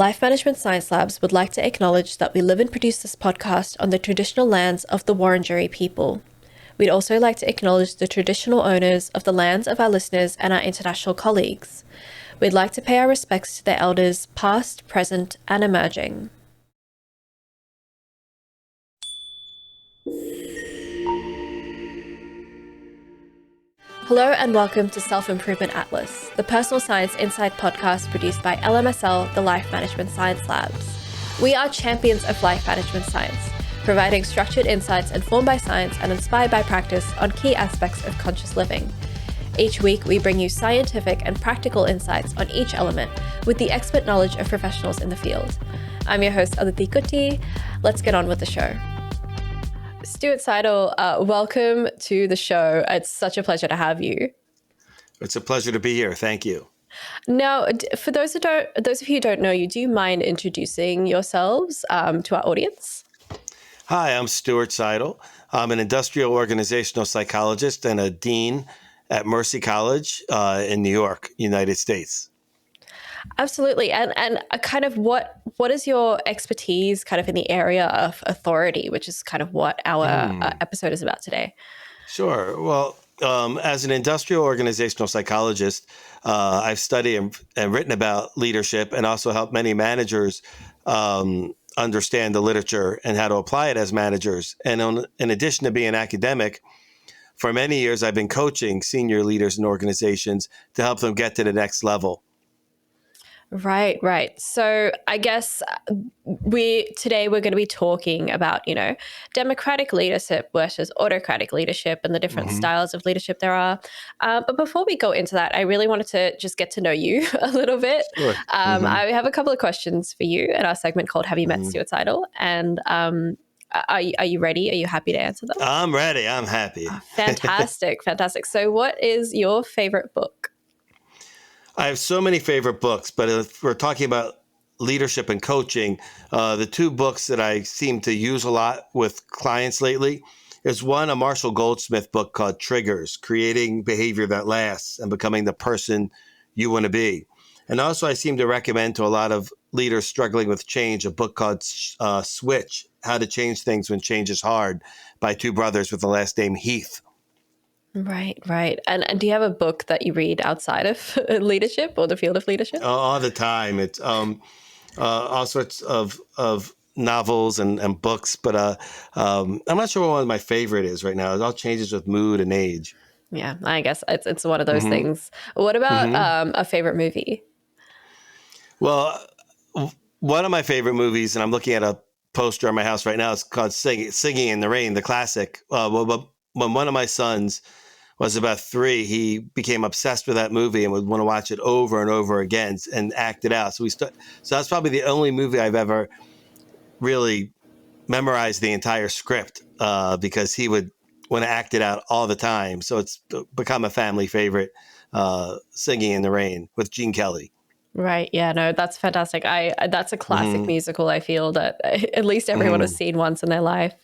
Life Management Science Labs would like to acknowledge that we live and produce this podcast on the traditional lands of the Wurundjeri people. We'd also like to acknowledge the traditional owners of the lands of our listeners and our international colleagues. We'd like to pay our respects to their elders, past, present, and emerging. Hello and welcome to Self-Improvement Atlas, the personal science insight podcast produced by LMSL, the Life Management Science Labs. We are champions of life management science, providing structured insights informed by science and inspired by practice on key aspects of conscious living. Each week, we bring you scientific and practical insights on each element with the expert knowledge of professionals in the field. I'm your host, Aditi Kutty. Let's get on with the show. Stuart Sidle, welcome to the show. It's such a pleasure to have you. It's a pleasure to be here. Thank you. Now, for those of you who don't know you, do you mind introducing yourselves to our audience? Hi, I'm Stuart Sidle. I'm an industrial organizational psychologist and a dean at Mercy College in New York, United States. Absolutely. And kind of what is your expertise kind of in the area of authority, which is kind of what our episode is about today? Sure. Well, as an industrial organizational psychologist, I've studied and written about leadership and also helped many managers understand the literature and how to apply it as managers. And in addition to being an academic, for many years, I've been coaching senior leaders in organizations to help them get to the next level. Right. So I guess today we're going to be talking about, democratic leadership versus autocratic leadership and the different styles of leadership there are. But before we go into that, I really wanted to just get to know you a little bit. Sure. I have a couple of questions for you in our segment called Have You Met Stuart Sidle? And are you ready? Are you happy to answer them? I'm ready. I'm happy. Fantastic. So what is your favorite book? I have so many favorite books, but if we're talking about leadership and coaching, the two books that I seem to use a lot with clients lately is one, a Marshall Goldsmith book called Triggers, Creating Behavior That Lasts and Becoming the Person You Want to Be. And also I seem to recommend to a lot of leaders struggling with change, a book called Switch, How to Change Things When Change is Hard by two brothers with the last name Heath. Right. And do you have a book that you read outside of leadership or the field of leadership? All the time. It's all sorts of novels and books, but I'm not sure what one of my favorite is right now. It all changes with mood and age. Yeah, I guess it's one of those things. What about a favorite movie? Well, one of my favorite movies, and I'm looking at a poster on my house right now, is called Singing in the Rain, the classic. When one of my sons was about 3, he became obsessed with that movie and would want to watch it over and over again and act it out. So that's probably the only movie I've ever really memorized the entire script because he would want to act it out all the time. So it's become a family favorite, Singing in the Rain with Gene Kelly. Right. Yeah, no, that's fantastic. That's a classic musical, I feel, that at least everyone has seen once in their life.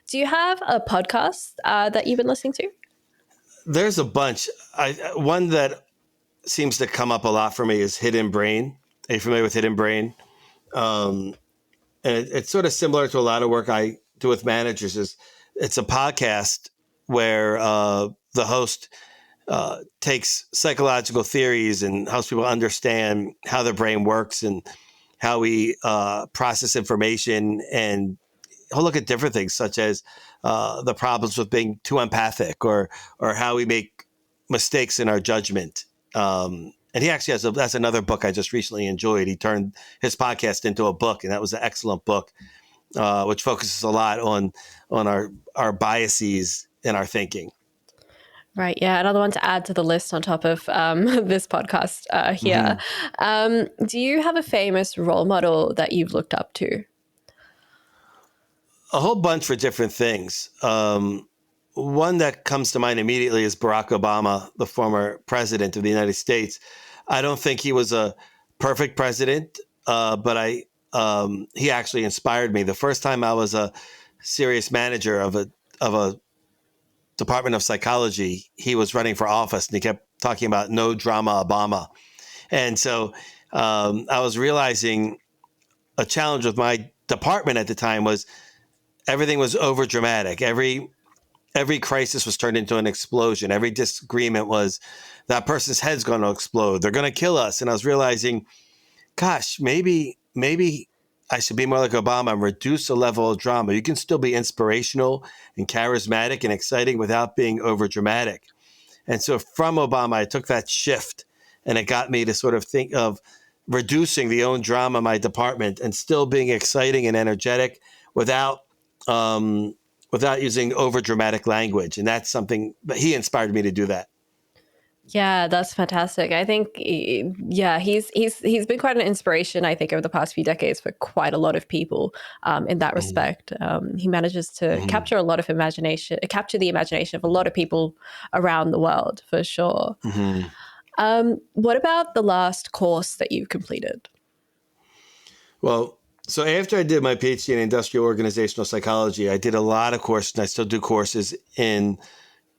Do you have a podcast that you've been listening to? There's a bunch. One that seems to come up a lot for me is Hidden Brain. Are you familiar with Hidden Brain? And it's sort of similar to a lot of work I do with managers. It's a podcast where the host takes psychological theories and helps people understand how the brain works and how we process information, and he'll look at different things such as the problems with being too empathic or how we make mistakes in our judgment. And he actually that's another book I just recently enjoyed. He turned his podcast into a book, and that was an excellent book, which focuses a lot on our biases in our thinking. Right. Yeah. Another one to add to the list on top of this podcast here. Do you have a famous role model that you've looked up to? A whole bunch for different things. One that comes to mind immediately is Barack Obama, the former president of the United States. I don't think he was a perfect president, but he actually inspired me. The first time I was a serious manager of a Department of Psychology, he was running for office, and he kept talking about no drama Obama. And so I was realizing a challenge with my department at the time was everything was over dramatic. Every crisis was turned into an explosion. Every disagreement was that person's head's going to explode. They're going to kill us. And I was realizing, gosh, maybe I should be more like Obama and reduce the level of drama. You can still be inspirational and charismatic and exciting without being over dramatic. And so from Obama, I took that shift, and it got me to sort of think of reducing the own drama in my department and still being exciting and energetic without without using over dramatic language. And that's something that he inspired me to do that. Yeah, that's fantastic. I think, yeah, he's been quite an inspiration, I think, over the past few decades for quite a lot of people in that respect. He manages to capture a lot of capture the imagination of a lot of people around the world, for sure. What about the last course that you've completed? Well, so after I did my PhD in industrial organizational psychology, I did a lot of courses, and I still do courses in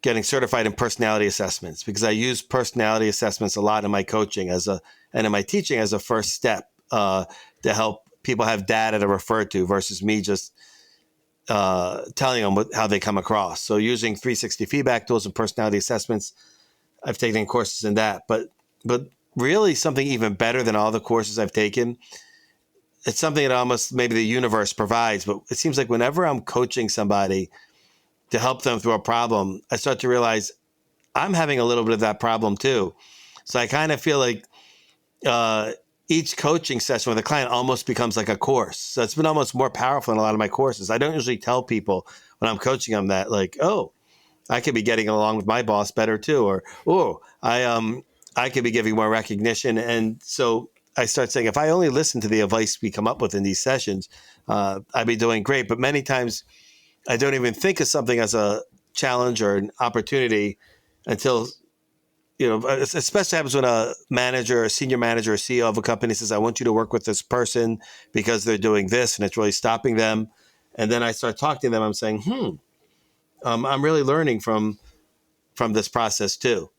getting certified in personality assessments, because I use personality assessments a lot in my coaching and in my teaching as a first step to help people have data to refer to versus me just telling them how they come across. So using 360 feedback tools and personality assessments, I've taken courses in that. But really something even better than all the courses I've taken, it's something that almost maybe the universe provides. But it seems like whenever I'm coaching somebody to help them through a problem, I start to realize I'm having a little bit of that problem too. So I kind of feel like each coaching session with a client almost becomes like a course. So it's been almost more powerful in a lot of my courses. I don't usually tell people when I'm coaching them that, like, oh, I could be getting along with my boss better too, or I could be giving more recognition. And so I start saying, if I only listen to the advice we come up with in these sessions, I'd be doing great. But many times I don't even think of something as a challenge or an opportunity until, especially happens when a manager, a senior manager, or CEO of a company says, I want you to work with this person because they're doing this and it's really stopping them. And then I start talking to them. I'm saying, I'm really learning from this process too.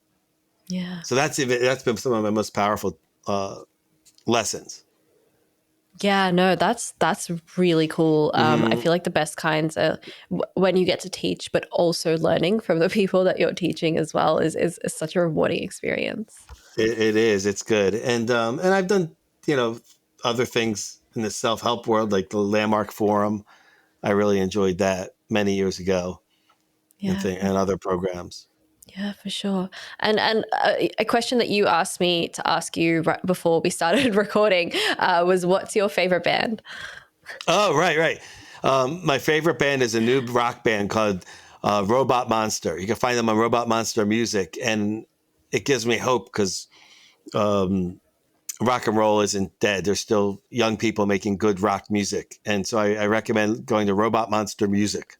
Yeah. So that's been some of my most powerful lessons. Yeah, no, that's really cool. I feel like the best kinds are when you get to teach, but also learning from the people that you're teaching as well is such a rewarding experience. It is. It's good. And I've done, other things in the self-help world, like the Landmark Forum. I really enjoyed that many years ago, Yeah. and other programs. Yeah, for sure. And a question that you asked me to ask you right before we started recording was, what's your favorite band? Oh, right. My favorite band is a new rock band called Robot Monster. You can find them on Robot Monster Music, and it gives me hope because rock and roll isn't dead. There's still young people making good rock music, and so I recommend going to Robot Monster Music.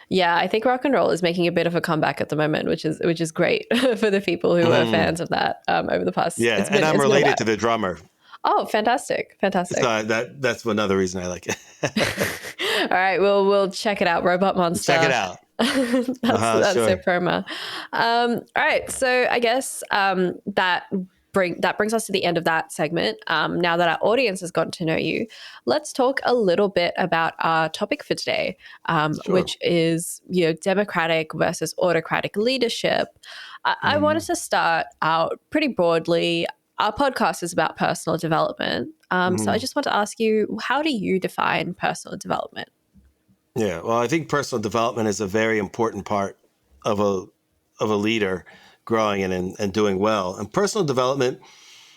Yeah, I think rock and roll is making a bit of a comeback at the moment, which is great for the people who are fans of that over the past. Yeah, and I'm related to the drummer. Oh, fantastic. So that's another reason I like it. All right, we'll check it out. Robot Monster. Check it out. That's sure. a promo. All right, so I guess that brings us to the end of that segment. Now that our audience has gotten to know you, let's talk a little bit about our topic for today, Sure. which is democratic versus autocratic leadership. I wanted to start out pretty broadly. Our podcast is about personal development. So I just want to ask you, how do you define personal development? Yeah, well, I think personal development is a very important part of a leader growing and doing well. And personal development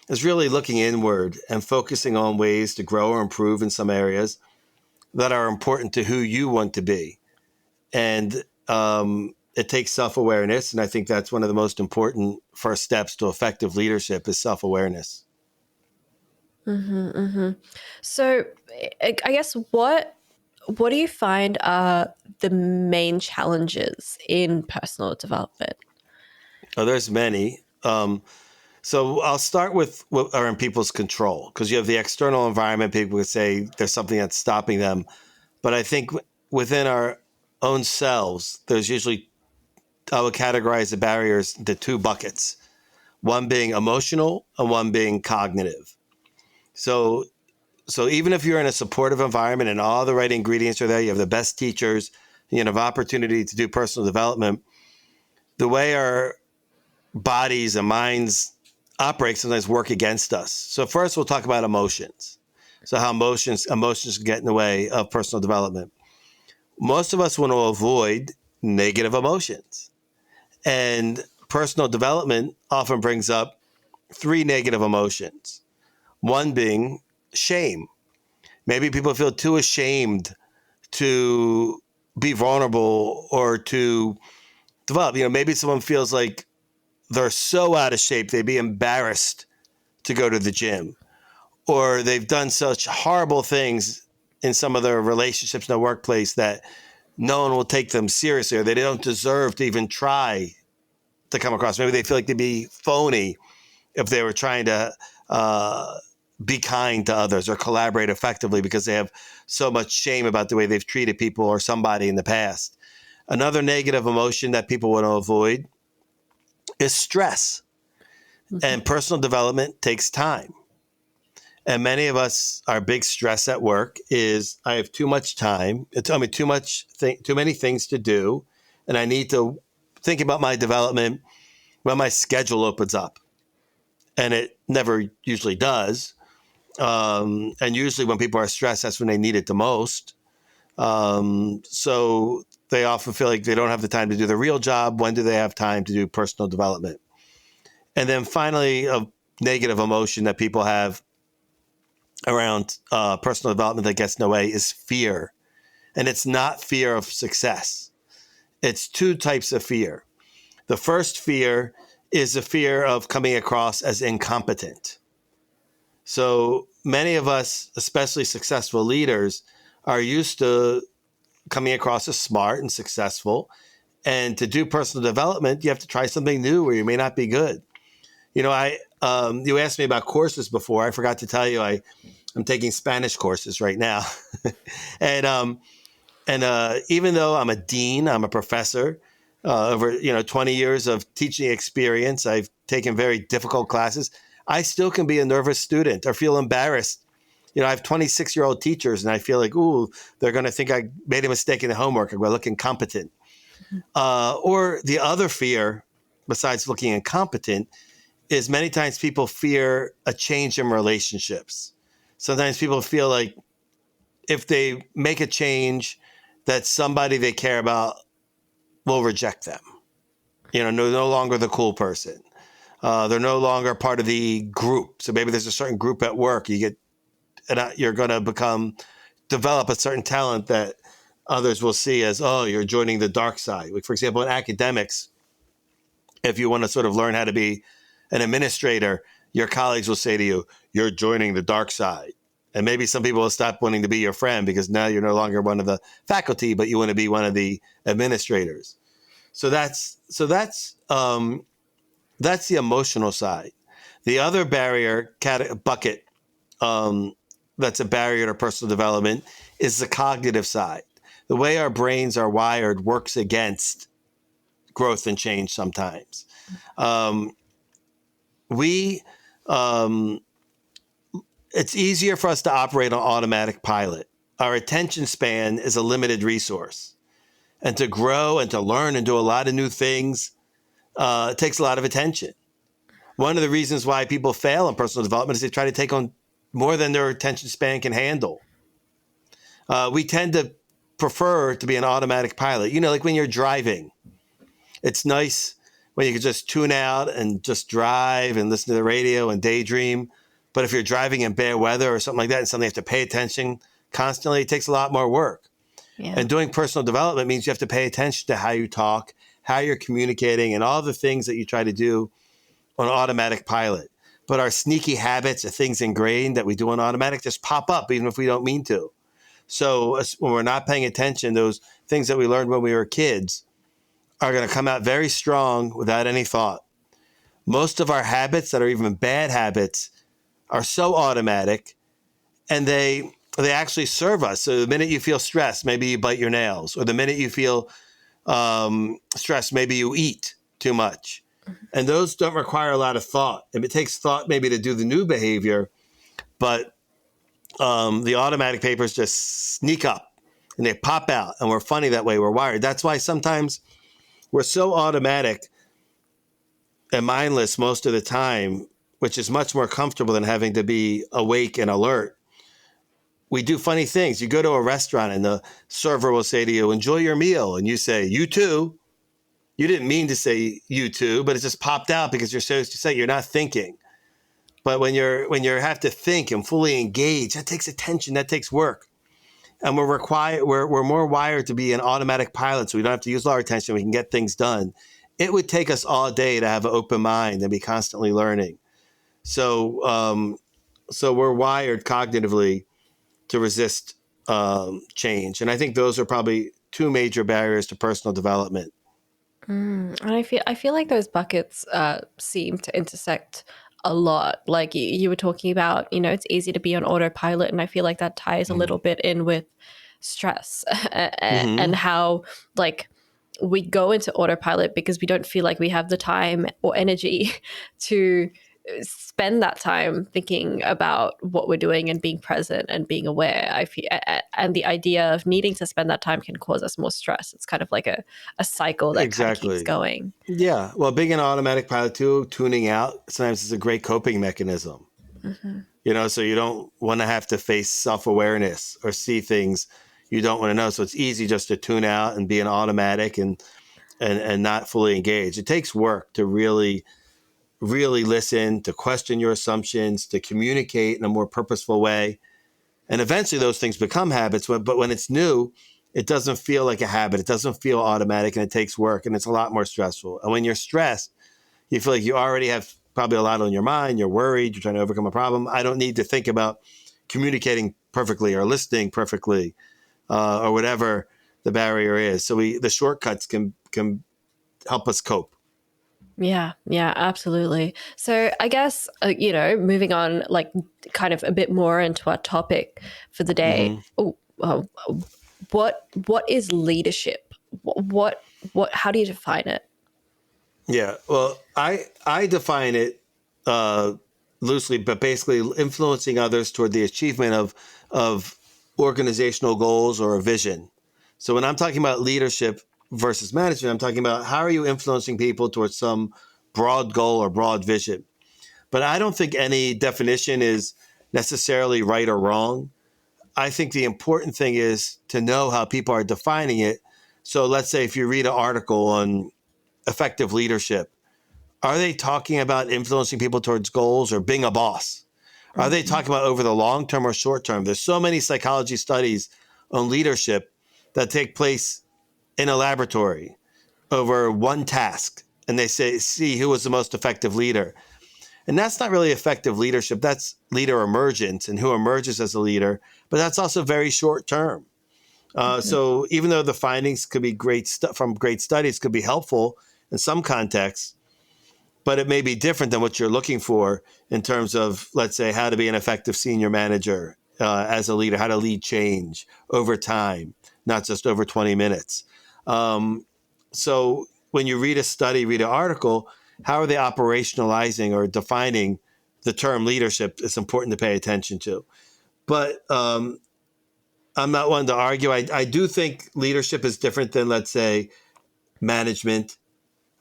is really looking inward and focusing on ways to grow or improve in some areas that are important to who you want to be. And it takes self-awareness. And I think that's one of the most important first steps to effective leadership is self-awareness. So I guess what do you find are the main challenges in personal development? Oh, there's many. So I'll start with what are in people's control, because you have the external environment. People would say there's something that's stopping them. But I think within our own selves, there's usually, I would categorize the barriers into two buckets, one being emotional and one being cognitive. So even if you're in a supportive environment and all the right ingredients are there, you have the best teachers, you have opportunity to do personal development, the way our bodies and minds operate sometimes work against us. So first we'll talk about emotions. So how emotions get in the way of personal development. Most of us want to avoid negative emotions. And personal development often brings up three negative emotions. One being shame. Maybe people feel too ashamed to be vulnerable or to develop. Maybe someone feels like they're so out of shape, they'd be embarrassed to go to the gym, or they've done such horrible things in some of their relationships in the workplace that no one will take them seriously, or they don't deserve to even try to come across. Maybe they feel like they'd be phony if they were trying to be kind to others or collaborate effectively because they have so much shame about the way they've treated people or somebody in the past. Another negative emotion that people want to avoid is stress. And personal development takes time. And many of us, our big stress at work is I have too much time. Too many things to do, and I need to think about my development when my schedule opens up, and it never usually does. And usually, when people are stressed, that's when they need it the most. So they often feel like they don't have the time to do the real job. When do they have time to do personal development? And then finally, a negative emotion that people have around personal development that gets in the way is fear. And it's not fear of success. It's two types of fear. The first fear is the fear of coming across as incompetent. So many of us, especially successful leaders, are used to coming across as smart and successful. And to do personal development, you have to try something new where you may not be good. You asked me about courses before. I forgot to tell you I'm taking Spanish courses right now. and even though I'm a dean, I'm a professor, over 20 years of teaching experience, I've taken very difficult classes. I still can be a nervous student or feel embarrassed. I have 26-year-old teachers, and I feel like, ooh, they're going to think I made a mistake in the homework. I'm going to look incompetent. Or the other fear, besides looking incompetent, is many times people fear a change in relationships. Sometimes people feel like if they make a change, that somebody they care about will reject them. No longer the cool person. They're no longer part of the group. So maybe there's a certain group at work. You're going to develop a certain talent that others will see as, oh, you're joining the dark side. Like, for example, in academics, if you want to sort of learn how to be an administrator, your colleagues will say to you, you're joining the dark side. And maybe some people will stop wanting to be your friend because now you're no longer one of the faculty, but you want to be one of the administrators. So that's the emotional side. The other bucket that's a barrier to personal development is the cognitive side. The way our brains are wired works against growth and change sometimes. It's easier for us to operate on automatic pilot. Our attention span is a limited resource. And to grow and to learn and do a lot of new things, it takes a lot of attention. One of the reasons why people fail in personal development is they try to take on more than their attention span can handle. We tend to prefer to be an automatic pilot. Like when you're driving, it's nice when you can just tune out and just drive and listen to the radio and daydream. But if you're driving in bad weather or something like that and suddenly you have to pay attention constantly, it takes a lot more work. Yeah. And doing personal development means you have to pay attention to how you talk, how you're communicating, and all the things that you try to do on automatic pilot. But our sneaky habits, the things ingrained that we do on automatic, just pop up even if we don't mean to. So when we're not paying attention, those things that we learned when we were kids are going to come out very strong without any thought. Most of our habits that are even bad habits are so automatic, and they actually serve us. So the minute you feel stressed, maybe you bite your nails, or the minute you feel stressed, maybe you eat too much. And those don't require a lot of thought. If it takes thought maybe to do the new behavior, but the automatic papers just sneak up and they pop out, and we're funny that way. We're wired. That's why sometimes we're so automatic and mindless most of the time, which is much more comfortable than having to be awake and alert. We do funny things. You go to a restaurant and the server will say to you, "Enjoy your meal." And you say, "You too." You didn't mean to say you too, but it just popped out because you're supposed to say, you're not thinking. But when you have to think and fully engage, that takes attention, that takes work. And we're more wired to be an automatic pilot, so we don't have to use our attention, we can get things done. It would take us all day to have an open mind and be constantly learning. So we're wired cognitively to resist change. And I think those are probably two major barriers to personal development. And I feel like those buckets seem to intersect a lot. Like you were talking about, it's easy to be on autopilot, and I feel like that ties a little bit in with stress and how like we go into autopilot because we don't feel like we have the time or energy to spend that time thinking about what we're doing and being present and being aware. I feel, and the idea of needing to spend that time can cause us more stress. It's kind of like a cycle that kind of keeps Exactly. going. Yeah. Well, being an automatic pilot too, tuning out sometimes is a great coping mechanism. So you don't want to have to face self-awareness or see things you don't want to know. So it's easy just to tune out and be an automatic and not fully engage. It takes work to really, really listen, to question your assumptions, to communicate in a more purposeful way. And eventually those things become habits. But when it's new, it doesn't feel like a habit. It doesn't feel automatic, and it takes work, and it's a lot more stressful. And when you're stressed, you feel like you already have probably a lot on your mind. You're worried. You're trying to overcome a problem. I don't need to think about communicating perfectly or listening perfectly or whatever the barrier is. So the shortcuts can help us cope. Yeah, absolutely. So I guess, moving on, like kind of a bit more into our topic for the day. Hmm. What is leadership? How do you define it? Yeah. Well, I define it loosely, but basically influencing others toward the achievement of organizational goals or a vision. So when I'm talking about leadership versus management, I'm talking about how are you influencing people towards some broad goal or broad vision. But I don't think any definition is necessarily right or wrong. I think the important thing is to know how people are defining it. So let's say if you read an article on effective leadership, are they talking about influencing people towards goals or being a boss? Are they talking about over the long term or short term? There's so many psychology studies on leadership that take place in a laboratory over one task. And they say, see who was the most effective leader. And that's not really effective leadership. That's leader emergence and who emerges as a leader. But that's also very short term. So even though the findings could be from great studies could be helpful in some contexts, but it may be different than what you're looking for in terms of, let's say, how to be an effective senior manager as a leader, how to lead change over time, not just over 20 minutes. So when you read a study, read an article, how are they operationalizing or defining the term leadership? It's important to pay attention to. But I'm not one to argue. I do think leadership is different than, let's say, management.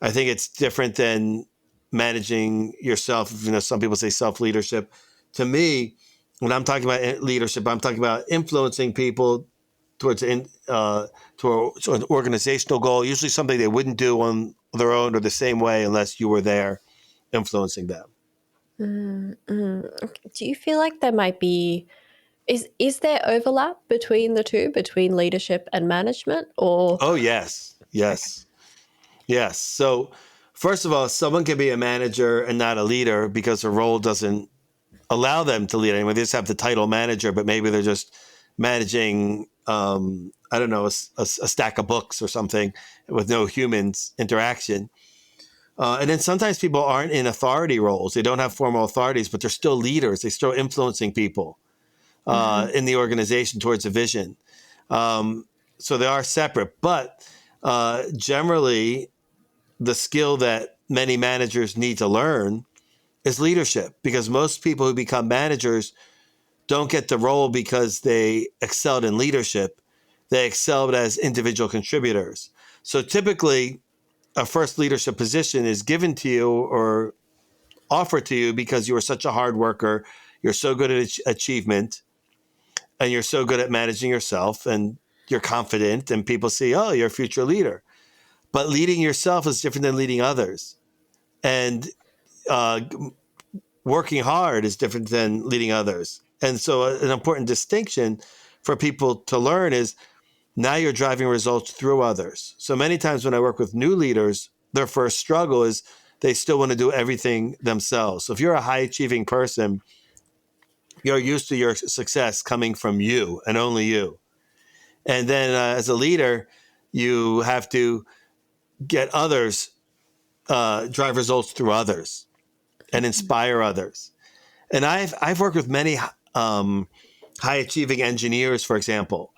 I think it's different than managing yourself. Some people say self-leadership. To me, when I'm talking about leadership, I'm talking about influencing people towards to an organizational goal, usually something they wouldn't do on their own or the same way unless you were there influencing them. Do you feel like there might be is there overlap between the two, between leadership and management, or Oh, yes. okay. Yes. Yes. So, first of all, someone can be a manager and not a leader because the role doesn't allow them to lead anyone. They just have the title manager, but maybe they're just managing, I don't know, a stack of books or something with no humans interaction. And then sometimes people aren't in authority roles. They don't have formal authorities, but they're still leaders. They're still influencing people in the organization towards a vision. So they are separate. But generally, the skill that many managers need to learn is leadership, because most people who become managers don't get the role because they excelled in leadership. They excelled as individual contributors. So typically, a first leadership position is given to you or offered to you because you were such a hard worker, you're so good at achievement, and you're so good at managing yourself, and you're confident, and people see, oh, you're a future leader. But leading yourself is different than leading others. And uh, working hard is different than leading others. And so an important distinction for people to learn is now you're driving results through others. So many times when I work with new leaders, their first struggle is they still want to do everything themselves. So if you're a high achieving person, you're used to your success coming from you and only you. And then as a leader, you have to get others, drive results through others and inspire others. And I've worked with many high achieving engineers, for example,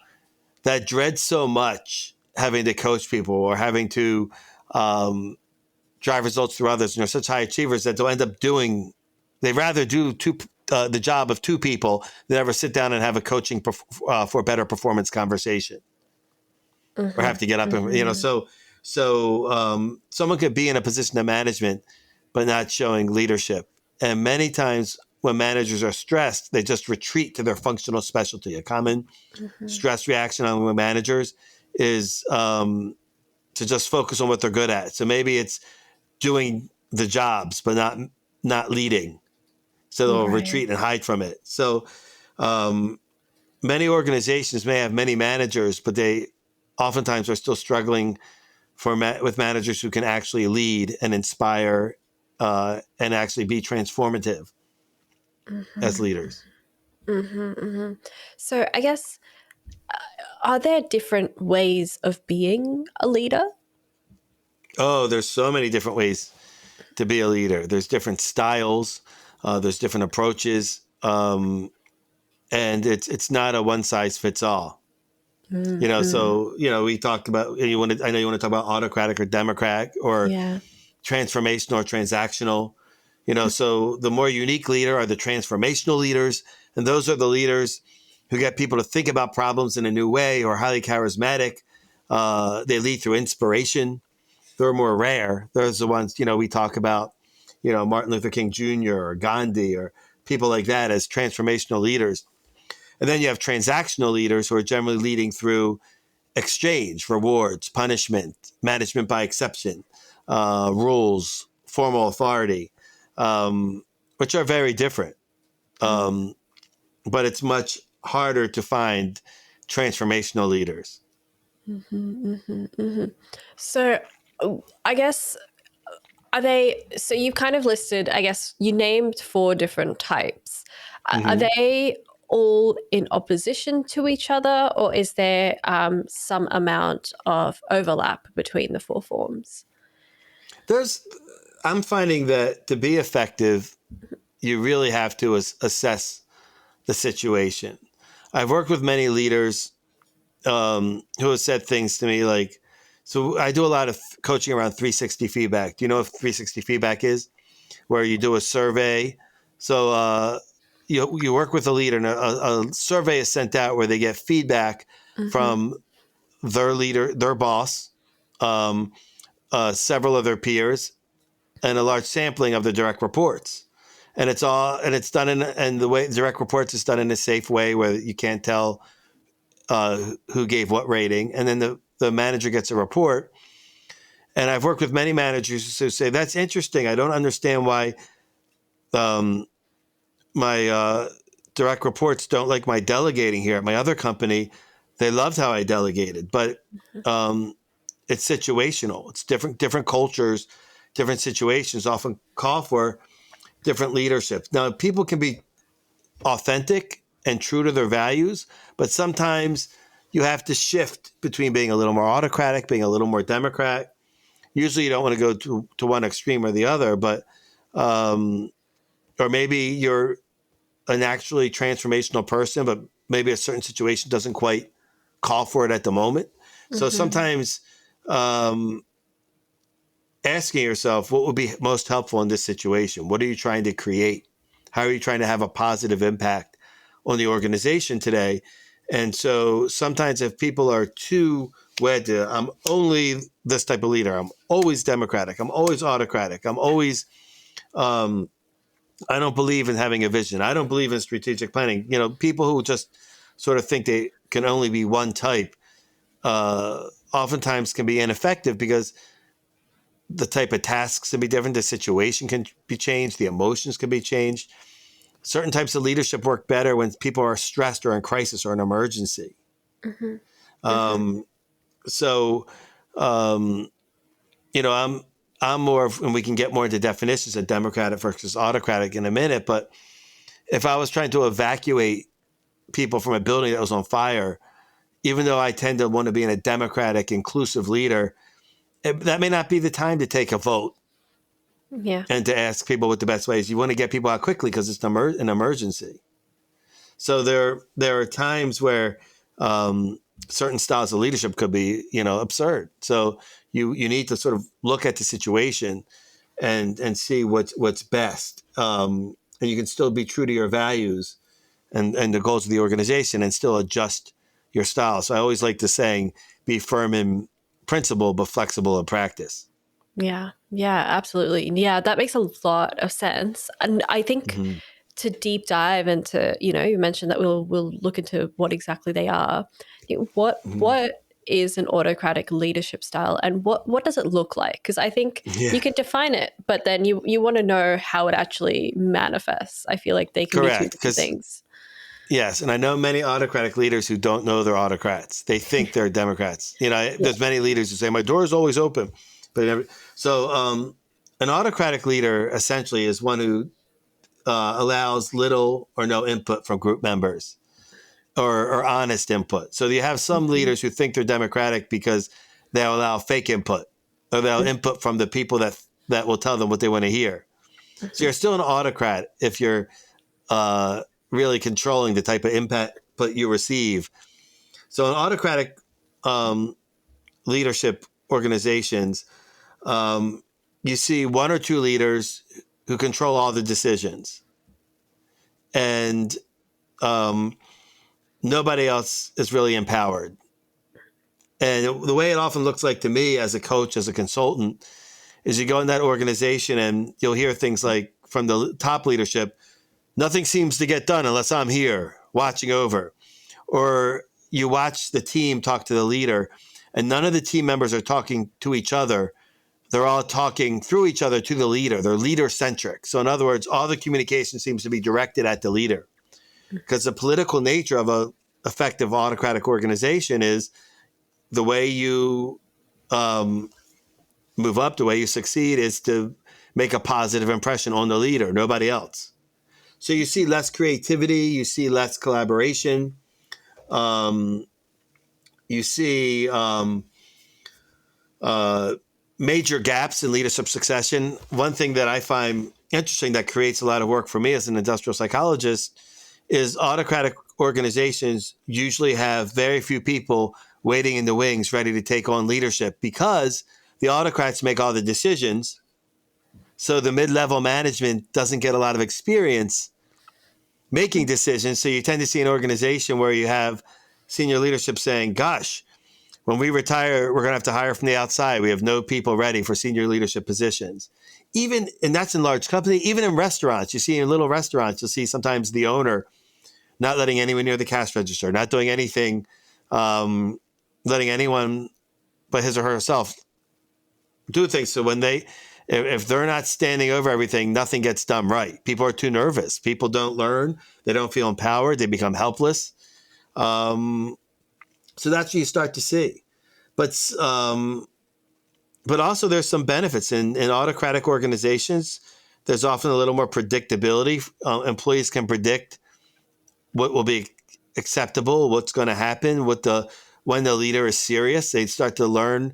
that dread so much having to coach people or having to drive results through others. And they're such high achievers that they'll end up doing, they'd rather do the job of two people than ever sit down and have a coaching for better performance conversation or have to get up and, so someone could be in a position of management, but not showing leadership. And many times when managers are stressed, they just retreat to their functional specialty. A common stress reaction among managers is to just focus on what they're good at. So maybe it's doing the jobs, but not leading. So they'll retreat and hide from it. So many organizations may have many managers, but they oftentimes are still struggling with managers who can actually lead and inspire and actually be transformative as leaders. So I guess, are there different ways of being a leader? Oh, there's so many different ways to be a leader. There's different styles. There's different approaches. And it's not a one size fits all. So, we talked about, I know you want to talk about autocratic or democratic or transformational or transactional. So the more unique leader are the transformational leaders. And those are the leaders who get people to think about problems in a new way or highly charismatic. They lead through inspiration. They're more rare. Those are the ones, we talk about, Martin Luther King Jr. or Gandhi or people like that as transformational leaders. And then you have transactional leaders who are generally leading through exchange, rewards, punishment, management by exception, rules, formal authority, which are very different. But it's much harder to find transformational leaders. So I guess, so you've kind of listed, I guess you named 4 different types. Are they all in opposition to each other, or is there some amount of overlap between the 4 forms? I'm finding that to be effective, you really have to assess the situation. I've worked with many leaders who have said things to me like, so I do a lot of coaching around 360 feedback. Do you know what 360 feedback is? Where you do a survey. So you work with a leader, and a survey is sent out where they get feedback from their leader, their boss, several of their peers, and a large sampling of the direct reports. And it's done and the way direct reports is done in a safe way where you can't tell who gave what rating. And then the manager gets a report. And I've worked with many managers who say, that's interesting. I don't understand why my direct reports don't like my delegating here at my other company. They loved how I delegated, but it's situational. It's different cultures, different situations often call for different leadership. Now, people can be authentic and true to their values, but sometimes you have to shift between being a little more autocratic, being a little more democratic. Usually you don't want to go to one extreme or the other, but or maybe you're a naturally transformational person, but maybe a certain situation doesn't quite call for it at the moment. So sometimes asking yourself, what would be most helpful in this situation? What are you trying to create? How are you trying to have a positive impact on the organization today. And so sometimes if people are too wed to, I'm only this type of leader, I'm always democratic, I'm always autocratic, I'm always, I don't believe in having a vision, I don't believe in strategic planning. People who just sort of think they can only be one type, oftentimes can be ineffective because the type of tasks can be different, the situation can be changed, the emotions can be changed. Certain types of leadership work better when people are stressed or in crisis or an emergency. Mm-hmm. Um, so, um, I'm more of, and we can get more into definitions of democratic versus autocratic in a minute. But if I was trying to evacuate people from a building that was on fire, even though I tend to want to be in a democratic, inclusive leader, that may not be the time to take a vote Yeah. and to ask people what the best way is. You want to get people out quickly because it's an emergency. So there are times where certain styles of leadership could be, absurd. So you need to sort of look at the situation and see what's best. And you can still be true to your values and the goals of the organization and still adjust your style. So I always like the saying, be firm in principle, but flexible in practice. Yeah. Yeah, absolutely. Yeah, that makes a lot of sense. And I think Mm-hmm. to deep dive into, you mentioned that we'll look into what exactly they are. Mm-hmm. What is an autocratic leadership style, and what does it look like? Because I think Yeah, you can define it, but then you want to know how it actually manifests. I feel like they can be two correct. different Because things. yes, and I know many autocratic leaders who don't know they're autocrats. They think they're Democrats. Yeah. There's many leaders who say my door is always open, but never. So an autocratic leader essentially is one who allows little or no input from group members or honest input. So you have some Mhm. leaders who think they're democratic because they allow fake input or they'll input from the people that will tell them what they want to hear. So you're still an autocrat if you're really controlling the type of input you receive. So in autocratic leadership organizations, you see one or two leaders who control all the decisions, and nobody else is really empowered. And the way it often looks like to me as a coach, as a consultant, is you go in that organization and you'll hear things like from the top leadership, nothing seems to get done unless I'm here watching over. Or you watch the team talk to the leader and none of the team members are talking to each other. They're all talking through each other to the leader. They're leader centric. So in other words, all the communication seems to be directed at the leader because the political nature of a effective autocratic organization is the way you move up, the way you succeed is to make a positive impression on the leader, nobody else. So you see less creativity, you see less collaboration, um, you see major gaps in leadership succession. One thing that I find interesting that creates a lot of work for me as an industrial psychologist is autocratic organizations usually have very few people waiting in the wings ready to take on leadership because the autocrats make all the decisions. So the mid-level management doesn't get a lot of experience making decisions. So you tend to see an organization where you have senior leadership saying, gosh, when we retire, we're going to have to hire from the outside. We have no people ready for senior leadership positions. And that's in large companies, even in restaurants. You see in little restaurants, you'll see sometimes the owner not letting anyone near the cash register, not doing anything, letting anyone but his or herself do things. So if they're not standing over everything, nothing gets done right. People are too nervous. People don't learn. They don't feel empowered. They become helpless. So that's what you start to see. But also there's some benefits in autocratic organizations. There's often a little more predictability. Employees can predict what will be acceptable, what's going to happen, when the leader is serious. They start to learn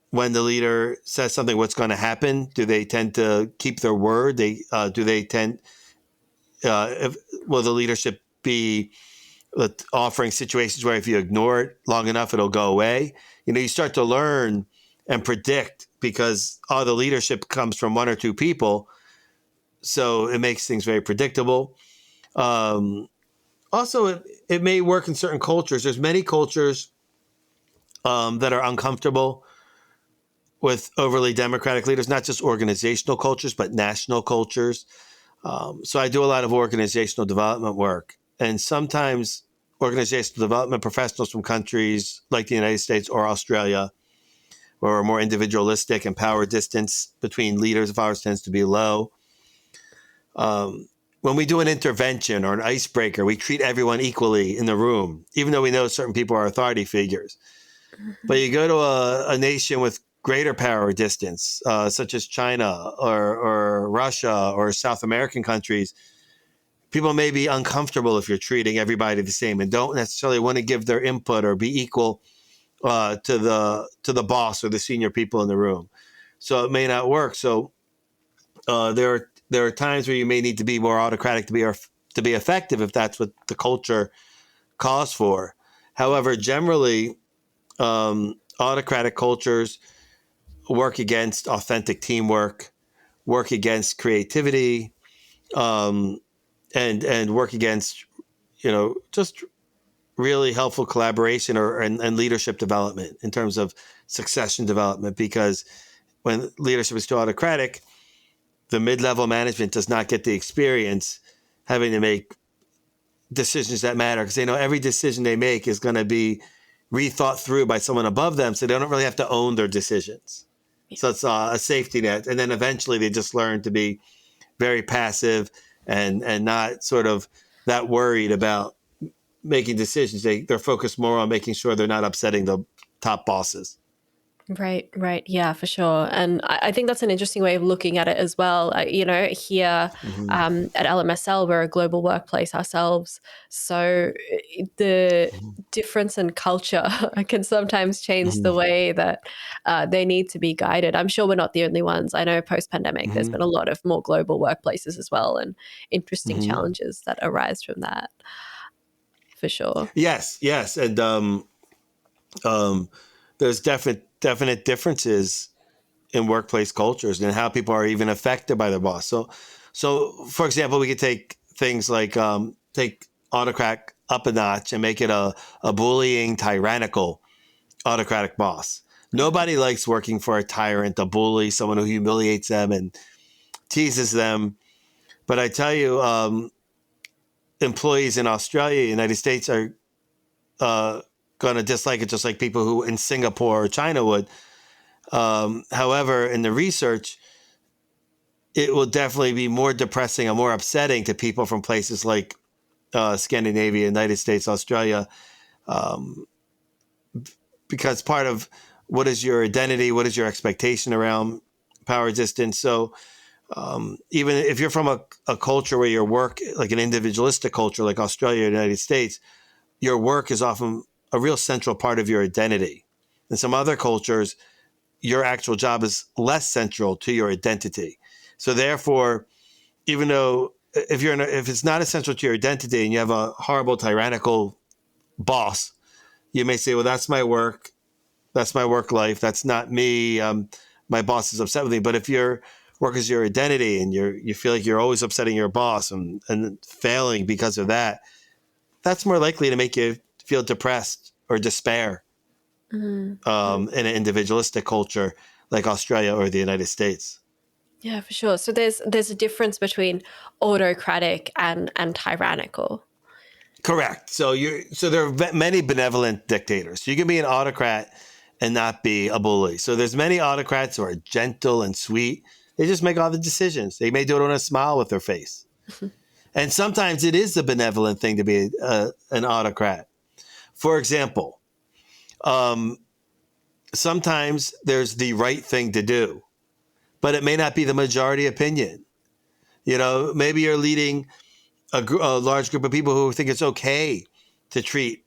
when the leader says something, what's going to happen. Do they tend to keep their word? Do they tend will the leadership be offering situations where if you ignore it long enough, it'll go away? You start to learn and predict because all the leadership comes from one or two people. So it makes things very predictable. Also, it may work in certain cultures. There's many cultures that are uncomfortable with overly democratic leaders, not just organizational cultures, but national cultures. So I do a lot of organizational development work. And sometimes organizational development professionals from countries like the United States or Australia, where are more individualistic and power distance between leaders of ours tends to be low. When we do an intervention or an icebreaker, we treat everyone equally in the room, even though we know certain people are authority figures. But you go to a nation with greater power distance, such as China or Russia or South American countries, people may be uncomfortable if you're treating everybody the same and don't necessarily want to give their input or be equal to the boss or the senior people in the room. So it may not work. So there are times where you may need to be more autocratic to be effective if that's what the culture calls for. However, generally, autocratic cultures work against authentic teamwork, work against creativity, and work against just really helpful collaboration and leadership development in terms of succession development. Because when leadership is too autocratic, the mid-level management does not get the experience having to make decisions that matter, because they know every decision they make is going to be rethought through by someone above them, so they don't really have to own their decisions. So it's a safety net. And then eventually they just learn to be very passive and not sort of that worried about making decisions. They're focused more on making sure they're not upsetting the top bosses. Right, right. Yeah, for sure. And I think that's an interesting way of looking at it as well. Here at LMSL, we're a global workplace ourselves. So the difference in culture can sometimes change the way that they need to be guided. I'm sure we're not the only ones. I know post-pandemic, there's been a lot of more global workplaces as well, and interesting challenges that arise from that, for sure. Yes, yes. And there's definite differences in workplace cultures and how people are even affected by their boss. So for example, we could take things like take autocratic up a notch and make it a bullying, tyrannical autocratic boss. Nobody likes working for a tyrant, a bully, someone who humiliates them and teases them. But I tell you, employees in Australia, United States are going to dislike it just like people who in Singapore or China would. However, in the research, it will definitely be more depressing and more upsetting to people from places like Scandinavia, United States, Australia, because part of what is your identity, what is your expectation around power distance. So even if you're from a culture where your work, like an individualistic culture like Australia or United States, your work is often a real central part of your identity. In some other cultures, your actual job is less central to your identity. So therefore, even though if it's not essential to your identity and you have a horrible tyrannical boss, you may say, well, that's my work. That's my work life. That's not me. My boss is upset with me. But if your work is your identity and you feel like you're always upsetting your boss and failing because of that, that's more likely to make you feel depressed or despair in an individualistic culture like Australia or the United States. Yeah, for sure. So there's a difference between autocratic and tyrannical. Correct. So there are many benevolent dictators. You can be an autocrat and not be a bully. So there's many autocrats who are gentle and sweet. They just make all the decisions. They may do it on a smile with their face. And sometimes it is the benevolent thing to be an autocrat. For example, sometimes there's the right thing to do, but it may not be the majority opinion. Maybe you're leading a large group of people who think it's okay to treat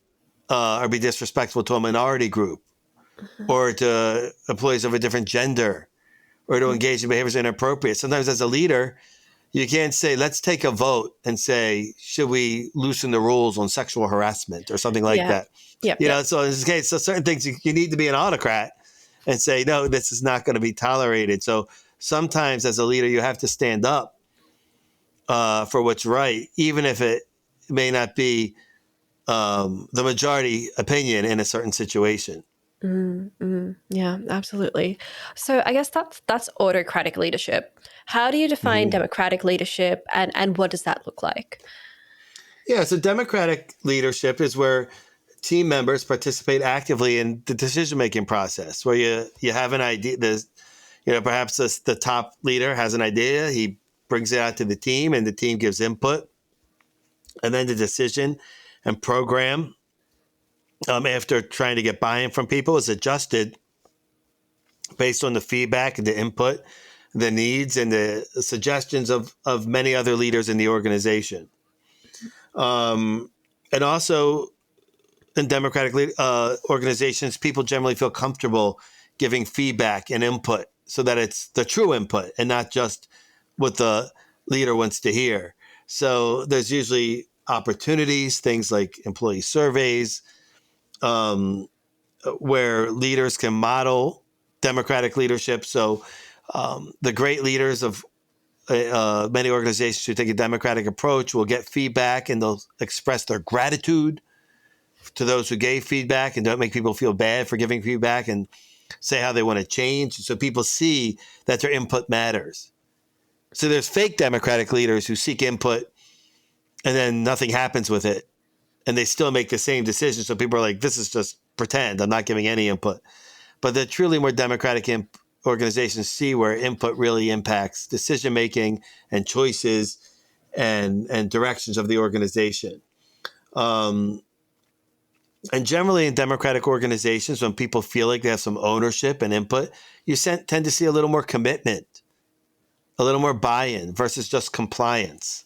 or be disrespectful to a minority group or to employees of a different gender or to engage in behaviors inappropriate. Sometimes as a leader, you can't say, let's take a vote and say, should we loosen the rules on sexual harassment or something like that? So in this case, so certain things you need to be an autocrat and say, no, this is not going to be tolerated. So sometimes as a leader, you have to stand up for what's right, even if may not be the majority opinion in a certain situation. Yeah, absolutely. So I guess that's autocratic leadership. How do you define democratic leadership, and what does that look like? Yeah, so democratic leadership is where team members participate actively in the decision-making process, where you have an idea. Perhaps the top leader has an idea. He brings it out to the team, and the team gives input, and then the decision and program, after trying to get buy-in from people, is adjusted based on the feedback and the input, the needs, and the suggestions of many other leaders in the organization. And also, in democratic organizations, people generally feel comfortable giving feedback and input so that it's the true input and not just what the leader wants to hear. So there's usually opportunities, things like employee surveys, where leaders can model democratic leadership. So the great leaders of many organizations who take a democratic approach will get feedback, and they'll express their gratitude to those who gave feedback and don't make people feel bad for giving feedback, and say how they want to change. So people see that their input matters. So there's fake democratic leaders who seek input and then nothing happens with it, and they still make the same decision. So people are like, this is just pretend. I'm not giving any input. But the truly more democratic organizations see where input really impacts decision making and choices and directions of the organization. And generally in democratic organizations, when people feel like they have some ownership and input, you tend to see a little more commitment, a little more buy-in versus just compliance.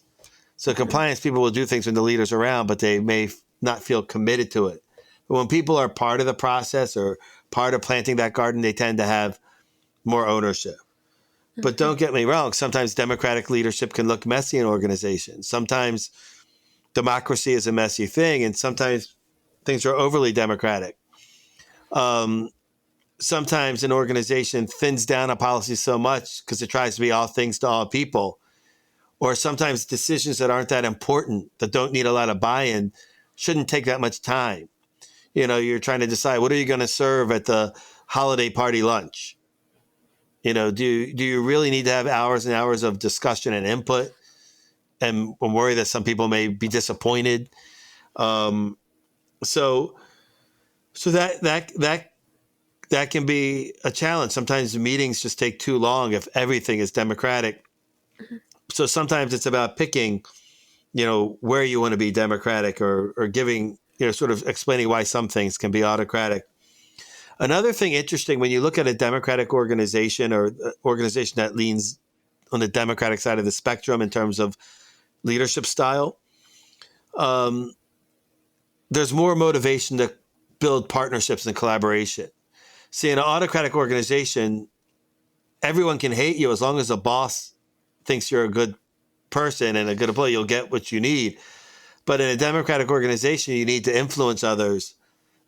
So compliance, people will do things when the leader's around, but they may not feel committed to it. But when people are part of the process or part of planting that garden, they tend to have more ownership. But don't get me wrong, sometimes democratic leadership can look messy in organizations. Sometimes democracy is a messy thing, and sometimes things are overly democratic. Sometimes an organization thins down a policy so much because it tries to be all things to all people. Or sometimes decisions that aren't that important, that don't need a lot of buy-in, shouldn't take that much time. You're trying to decide, what are you going to serve at the holiday party lunch? Do you really need to have hours and hours of discussion and input? And I'm worried that some people may be disappointed. So that can be a challenge. Sometimes the meetings just take too long if everything is democratic. So sometimes it's about picking, where you want to be democratic, or giving, sort of explaining why some things can be autocratic. Another thing interesting, when you look at a democratic organization or organization that leans on the democratic side of the spectrum in terms of leadership style, there's more motivation to build partnerships and collaboration. See, in an autocratic organization, everyone can hate you as long as the boss thinks you're a good person and a good employee. You'll get what you need. But in a democratic organization, you need to influence others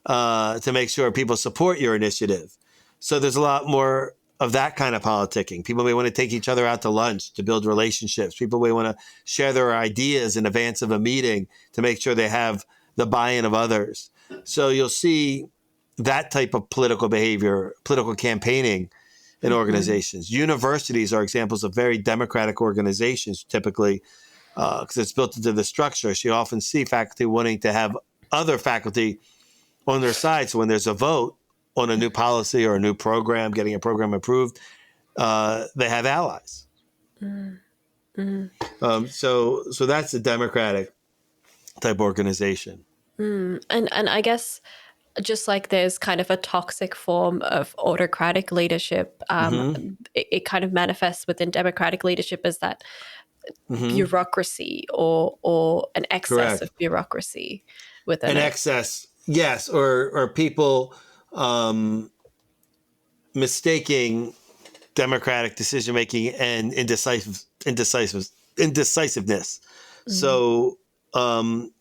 to make sure people support your initiative. So there's a lot more of that kind of politicking. People may want to take each other out to lunch to build relationships. People may want to share their ideas in advance of a meeting to make sure they have the buy-in of others. So you'll see that type of political behavior, political campaigning in organizations. Universities are examples of very democratic organizations, typically, because it's built into the structure. So you often see faculty wanting to have other faculty on their side. So when there's a vote on a new policy or a new program, getting a program approved, they have allies. So that's a democratic type organization. And I guess just like there's kind of a toxic form of autocratic leadership, it kind of manifests within democratic leadership as that bureaucracy or an excess Correct. of bureaucracy within an it. excess, yes, or people mistaking democratic decision making and indecisiveness. So, and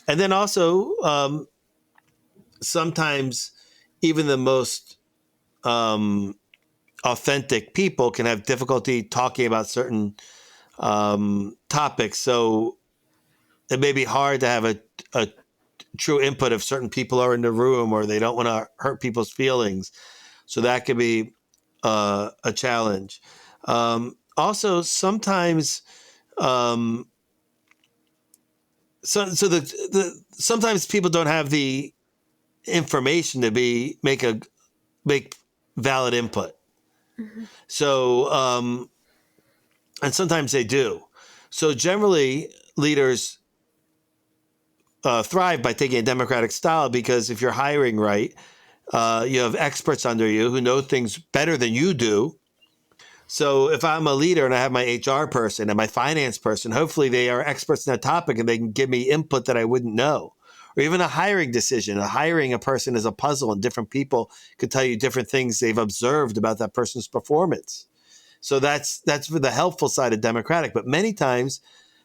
then also sometimes even the most authentic people can have difficulty talking about certain topics. So it may be hard to have a true input if certain people are in the room or they don't want to hurt people's feelings. So that could be a challenge. Also, sometimes, um, sometimes people don't have the information to make valid input. Mm-hmm. So, and sometimes they do. So generally, leaders thrive by taking a democratic style because if you're hiring right, you have experts under you who know things better than you do. So if I'm a leader and I have my HR person and my finance person, hopefully they are experts in that topic and they can give me input that I wouldn't know. Or even a hiring decision. Hiring a person is a puzzle, and different people could tell you different things they've observed about that person's performance. So that's for the helpful side of democratic. But many times,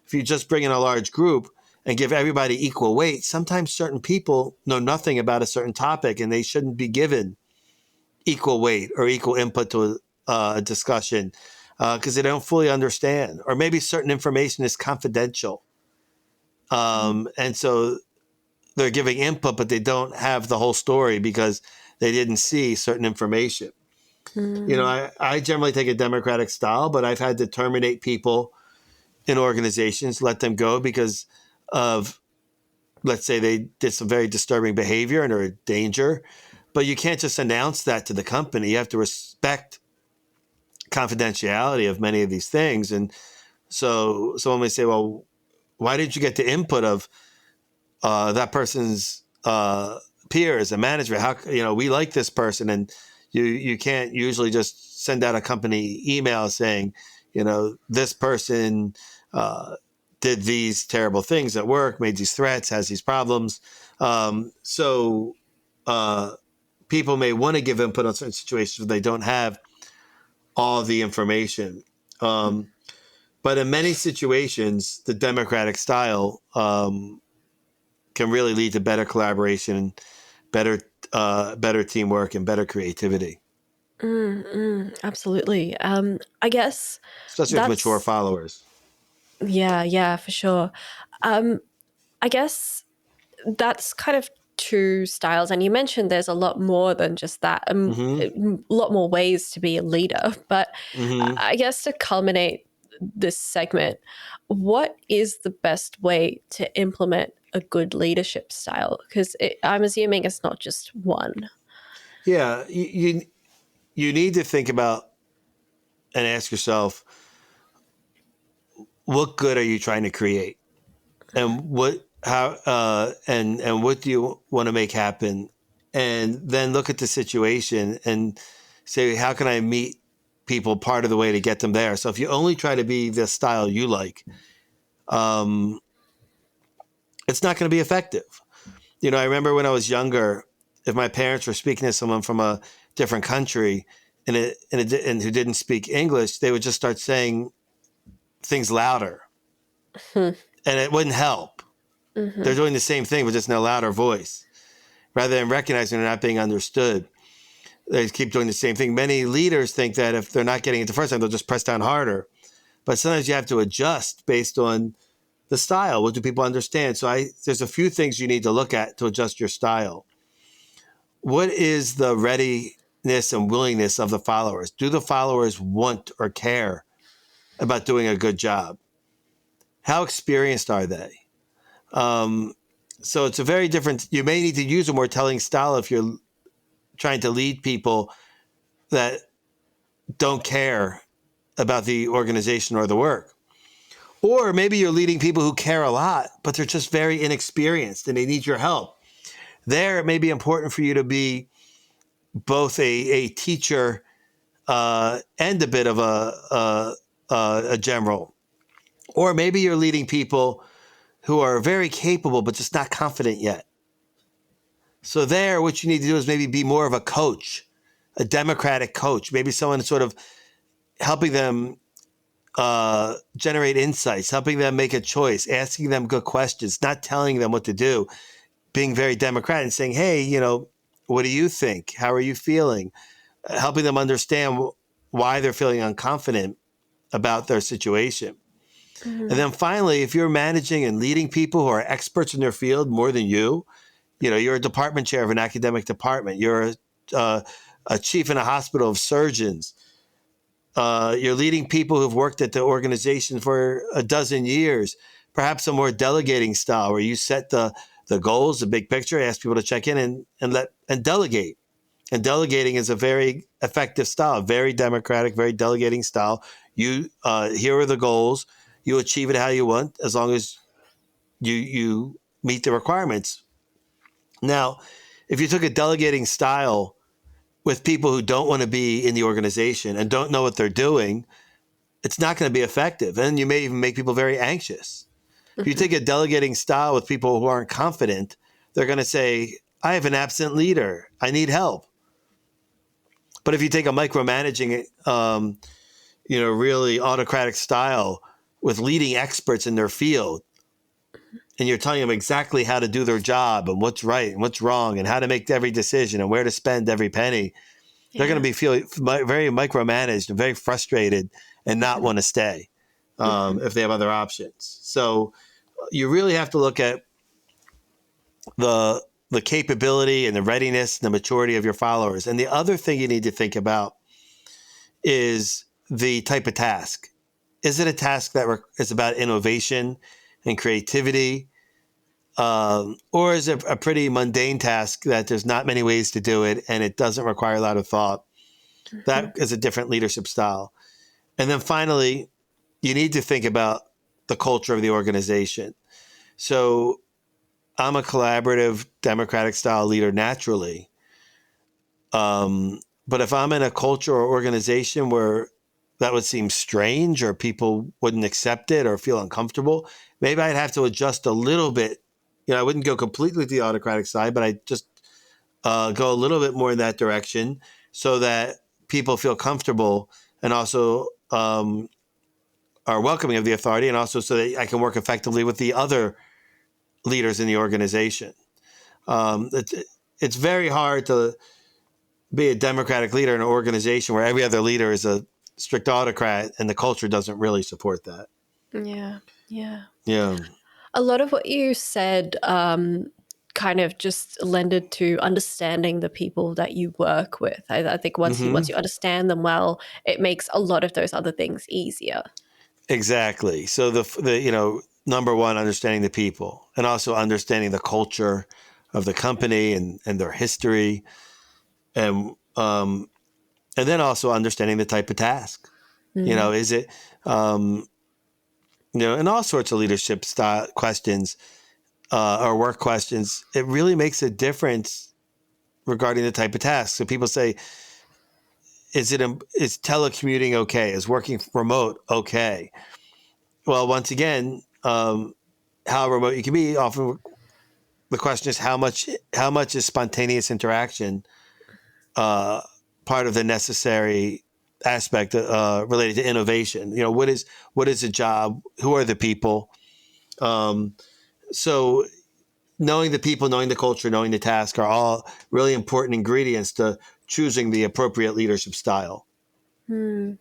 if you just bring in a large group and give everybody equal weight, sometimes certain people know nothing about a certain topic and they shouldn't be given equal weight or equal input to a discussion because they don't fully understand. Or maybe certain information is confidential. And so they're giving input, but they don't have the whole story because they didn't see certain information. Mm-hmm. I generally take a democratic style, but I've had to terminate people in organizations, let them go because of, let's say, they did some very disturbing behavior and are a danger. But you can't just announce that to the company. You have to respect confidentiality of many of these things. And so someone may say, well, why did you get the input of that person's peers and management? How, we like this person, and you can't usually just send out a company email saying, this person did these terrible things at work, made these threats, has these problems. So people may want to give input on certain situations where they don't have all the information. But in many situations, the democratic style can really lead to better collaboration, better teamwork, and better creativity, Absolutely. I guess especially with mature that's, followers. yeah, for sure. Um, I guess that's kind of two styles. And you mentioned there's a lot more than just that, Mm-hmm. a lot more ways to be a leader. But Mm-hmm. I guess to culminate this segment, what is the best way to implement a good leadership style? Because I'm assuming it's not just one. Yeah, you need to think about and ask yourself, what good are you trying to create, and and what do you want to make happen, and then look at the situation and say, how can I meet people part of the way to get them there? So if you only try to be the style you like, um, it's not going to be effective. I remember when I was younger, if my parents were speaking to someone from a different country and who didn't speak English, they would just start saying things louder, Hmm. and it wouldn't help. They're Mm-hmm. doing the same thing, but just in a louder voice. Rather than recognizing they're not being understood, they keep doing the same thing. Many leaders think that if they're not getting it the first time, they'll just press down harder. But sometimes you have to adjust based on the style. What do people understand? So there's a few things you need to look at to adjust your style. What is the readiness and willingness of the followers? Do the followers want or care about doing a good job? How experienced are they? Um, so it's a very different. You may need to use a more telling style if you're trying to lead people that don't care about the organization or the work. Or maybe you're leading people who care a lot, but they're just very inexperienced and they need your help. There, it may be important for you to be both a teacher and a bit of a general. Or maybe you're leading people who are very capable, but just not confident yet. So there, what you need to do is maybe be more of a coach, a democratic coach, maybe someone sort of helping them generate insights, helping them make a choice, asking them good questions, not telling them what to do, being very democratic and saying, hey, what do you think? How are you feeling? Helping them understand why they're feeling unconfident about their situation. And then finally, if you're managing and leading people who are experts in their field more than you're a department chair of an academic department, you're a chief in a hospital of surgeons, you're leading people who've worked at the organization for a dozen years, perhaps a more delegating style where you set the goals, the big picture, ask people to check in and delegate. And delegating is a very effective style, very democratic, very delegating style. You here are the goals. You achieve it how you want, as long as you meet the requirements. Now, if you took a delegating style with people who don't want to be in the organization and don't know what they're doing, it's not going to be effective. And you may even make people very anxious. If you take a delegating style with people who aren't confident, they're going to say, I have an absent leader. I need help. But if you take a micromanaging, really autocratic style with leading experts in their field, and you're telling them exactly how to do their job and what's right and what's wrong and how to make every decision and where to spend every penny, they're going to be feeling very micromanaged and very frustrated and not want to stay if they have other options. So you really have to look at the capability and the readiness and the maturity of your followers. And the other thing you need to think about is the type of task. Is it a task that is about innovation and creativity? Or is it a pretty mundane task that there's not many ways to do it and it doesn't require a lot of thought? That is a different leadership style. And then finally, you need to think about the culture of the organization. So I'm a collaborative, democratic style leader naturally. But if I'm in a culture or organization where that would seem strange or people wouldn't accept it or feel uncomfortable, maybe I'd have to adjust a little bit. I wouldn't go completely to the autocratic side, but I'd just go a little bit more in that direction so that people feel comfortable and also are welcoming of the authority, and also so that I can work effectively with the other leaders in the organization. It's very hard to be a democratic leader in an organization where every other leader is a strict autocrat and the culture doesn't really support that. Yeah. Yeah. A lot of what you said kind of just lended to understanding the people that you work with. I think once you understand them well, it makes a lot of those other things easier. Exactly. So the number one, understanding the people, and also understanding the culture of the company and their history, and then also understanding the type of task. Is it and all sorts of leadership style questions or work questions. It really makes a difference regarding the type of task. So people say, is telecommuting okay? Is working remote okay? Well, once again, how remote you can be, often the question is how much is spontaneous interaction part of the necessary aspect related to innovation. What is a job? Who are the people? So knowing the people, knowing the culture, knowing the task are all really important ingredients to choosing the appropriate leadership style. For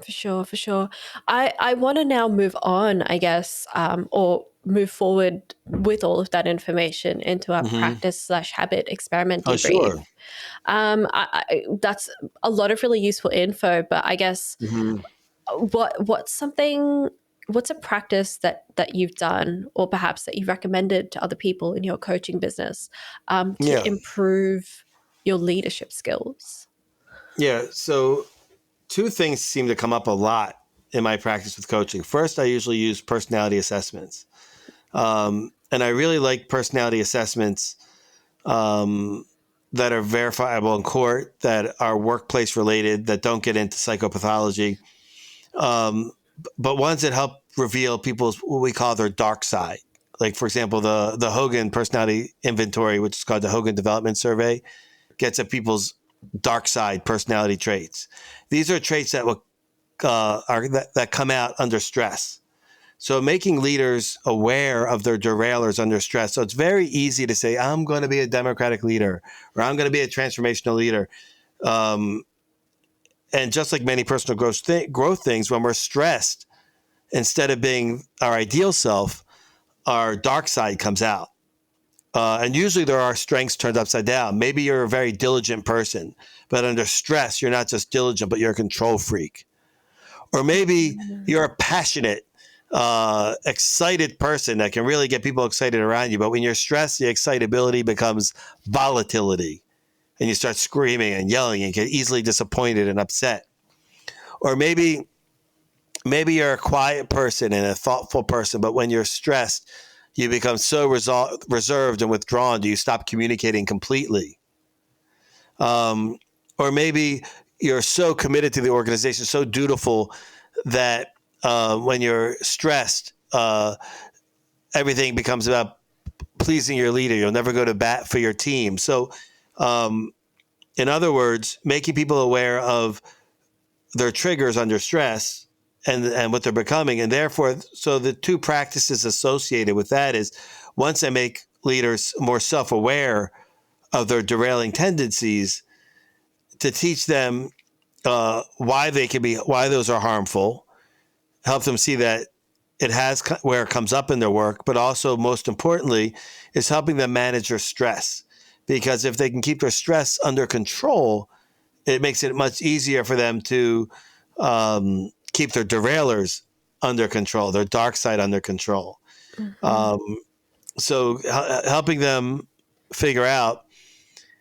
sure. I want to now move on, I guess, or move forward with all of that information into our practice/habit experiment Oh, debrief. sure. That's a lot of really useful info, but I guess what's a practice that you've done, or perhaps that you've recommended to other people in your coaching business to improve your leadership skills? Yeah. So two things seem to come up a lot in my practice with coaching. First, I usually use personality assessments. And I really like personality assessments that are verifiable in court, that are workplace related, that don't get into psychopathology, but ones that help reveal people's what we call their dark side. Like, for example, the Hogan Personality Inventory, which is called the Hogan Development Survey, gets at people's dark side personality traits. These are traits that that come out under stress. So making leaders aware of their derailers under stress. So it's very easy to say, I'm going to be a democratic leader, or I'm going to be a transformational leader. And just like many personal growth things, when we're stressed, instead of being our ideal self, our dark side comes out. And usually there are strengths turned upside down. Maybe you're a very diligent person, but under stress, you're not just diligent, but you're a control freak. Or maybe you're a passionate, excited person that can really get people excited around you. But when you're stressed, the excitability becomes volatility, and you start screaming and yelling and get easily disappointed and upset. Or maybe you're a quiet person and a thoughtful person, but when you're stressed, you become so reserved and withdrawn. Do you stop communicating completely? Or maybe you're so committed to the organization, so dutiful that when you're stressed, everything becomes about pleasing your leader. You'll never go to bat for your team. So, in other words, making people aware of their triggers under stress and what they're becoming. And therefore, so the two practices associated with that is, once I make leaders more self-aware of their derailing tendencies, to teach them why those are harmful, help them see that it has where it comes up in their work, but also most importantly is helping them manage their stress. Because if they can keep their stress under control, it makes it much easier for them to keep their derailers under control, their dark side under control. So helping them figure out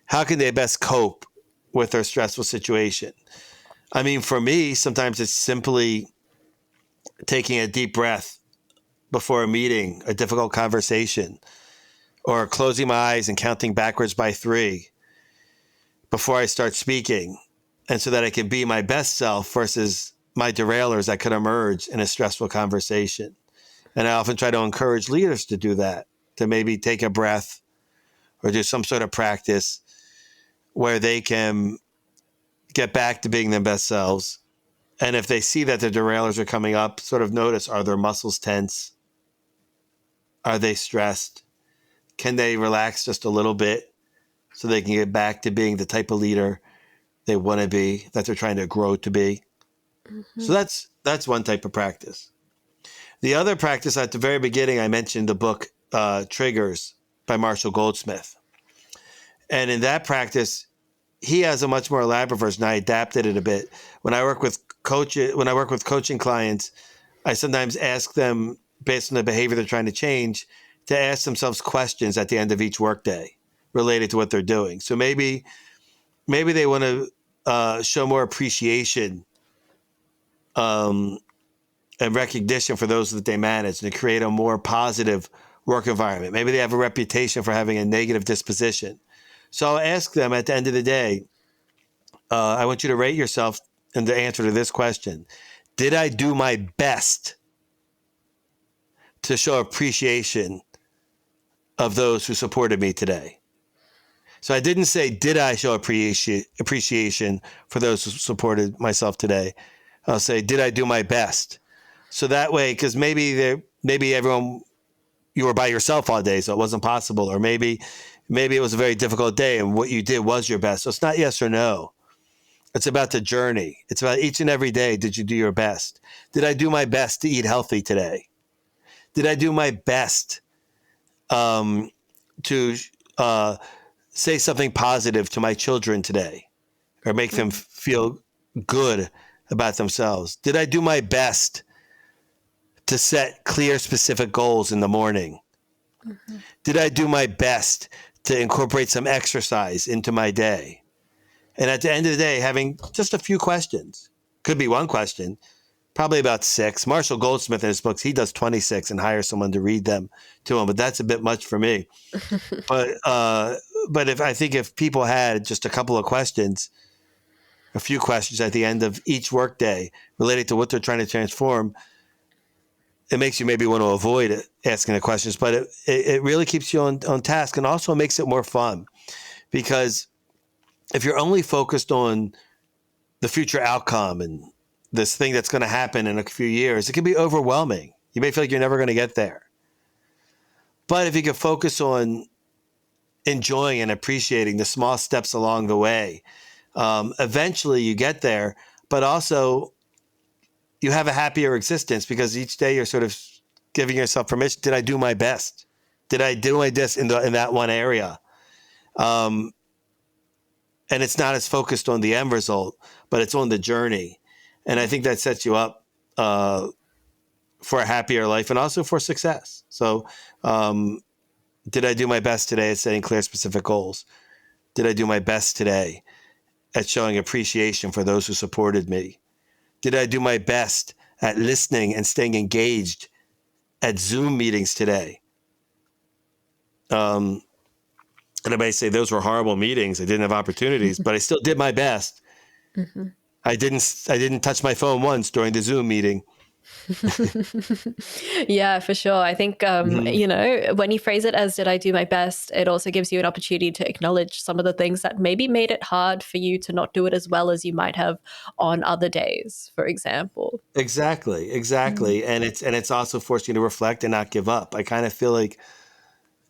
how can they best cope with their stressful situation. I mean, for me, sometimes it's simply taking a deep breath before a meeting, a difficult conversation, or closing my eyes and counting backwards by 3 before I start speaking. And so that I can be my best self versus my derailers that could emerge in a stressful conversation. And I often try to encourage leaders to do that, to maybe take a breath or do some sort of practice where they can get back to being their best selves. And if they see that the derailers are coming up, sort of notice, are their muscles tense? Are they stressed? Can they relax just a little bit so they can get back to being the type of leader they want to be, that they're trying to grow to be? So that's one type of practice. The other practice, at the very beginning, I mentioned the book Triggers by Marshall Goldsmith. And in that practice, he has a much more elaborate version. I adapted it a bit. When I work with coaching clients, I sometimes ask them, based on the behavior they're trying to change, to ask themselves questions at the end of each workday related to what they're doing. So maybe they want to show more appreciation and recognition for those that they manage, and to create a more positive work environment. Maybe they have a reputation for having a negative disposition. So I'll ask them at the end of the day, I want you to rate yourself in the answer to this question. Did I do my best to show appreciation of those who supported me today? So I didn't say, did I show appreciation for those who supported myself today? I'll say, did I do my best? So that way, because maybe everyone, you were by yourself all day, so it wasn't possible. Or maybe it was a very difficult day and what you did was your best. So it's not yes or no. It's about the journey. It's about each and every day. Did you do your best? Did I do my best to eat healthy today? Did I do my best to say something positive to my children today, or make them feel good about themselves? Did I do my best to set clear, specific goals in the morning? Did I do my best to incorporate some exercise into my day? And at the end of the day, having just a few questions, could be one question, probably about 6. Marshall Goldsmith in his books, he does 26 and hires someone to read them to him, but that's a bit much for me. But if people had just a couple of questions, a few questions at the end of each workday related to what they're trying to transform, it makes you maybe want to avoid asking the questions, but it really keeps you on task, and also makes it more fun. Because if you're only focused on the future outcome and this thing that's going to happen in a few years, it can be overwhelming. You may feel like you're never going to get there. But if you can focus on enjoying and appreciating the small steps along the way, eventually you get there. But also, you have a happier existence because each day you're sort of giving yourself permission. Did I do my best? Did I do my best in that one area? And it's not as focused on the end result, but it's on the journey. And I think that sets you up for a happier life and also for success. So, did I do my best today at setting clear, specific goals? Did I do my best today at showing appreciation for those who supported me? Did I do my best at listening and staying engaged at Zoom meetings today? And I may say those were horrible meetings. I didn't have opportunities, but I still did my best. Mm-hmm. I didn't touch my phone once during the Zoom meeting. Yeah, for sure. I think, Mm-hmm. when you phrase it as did I do my best, it also gives you an opportunity to acknowledge some of the things that maybe made it hard for you to not do it as well as you might have on other days, for example. Exactly. Mm. And it's also forcing you to reflect and not give up. I kind of feel like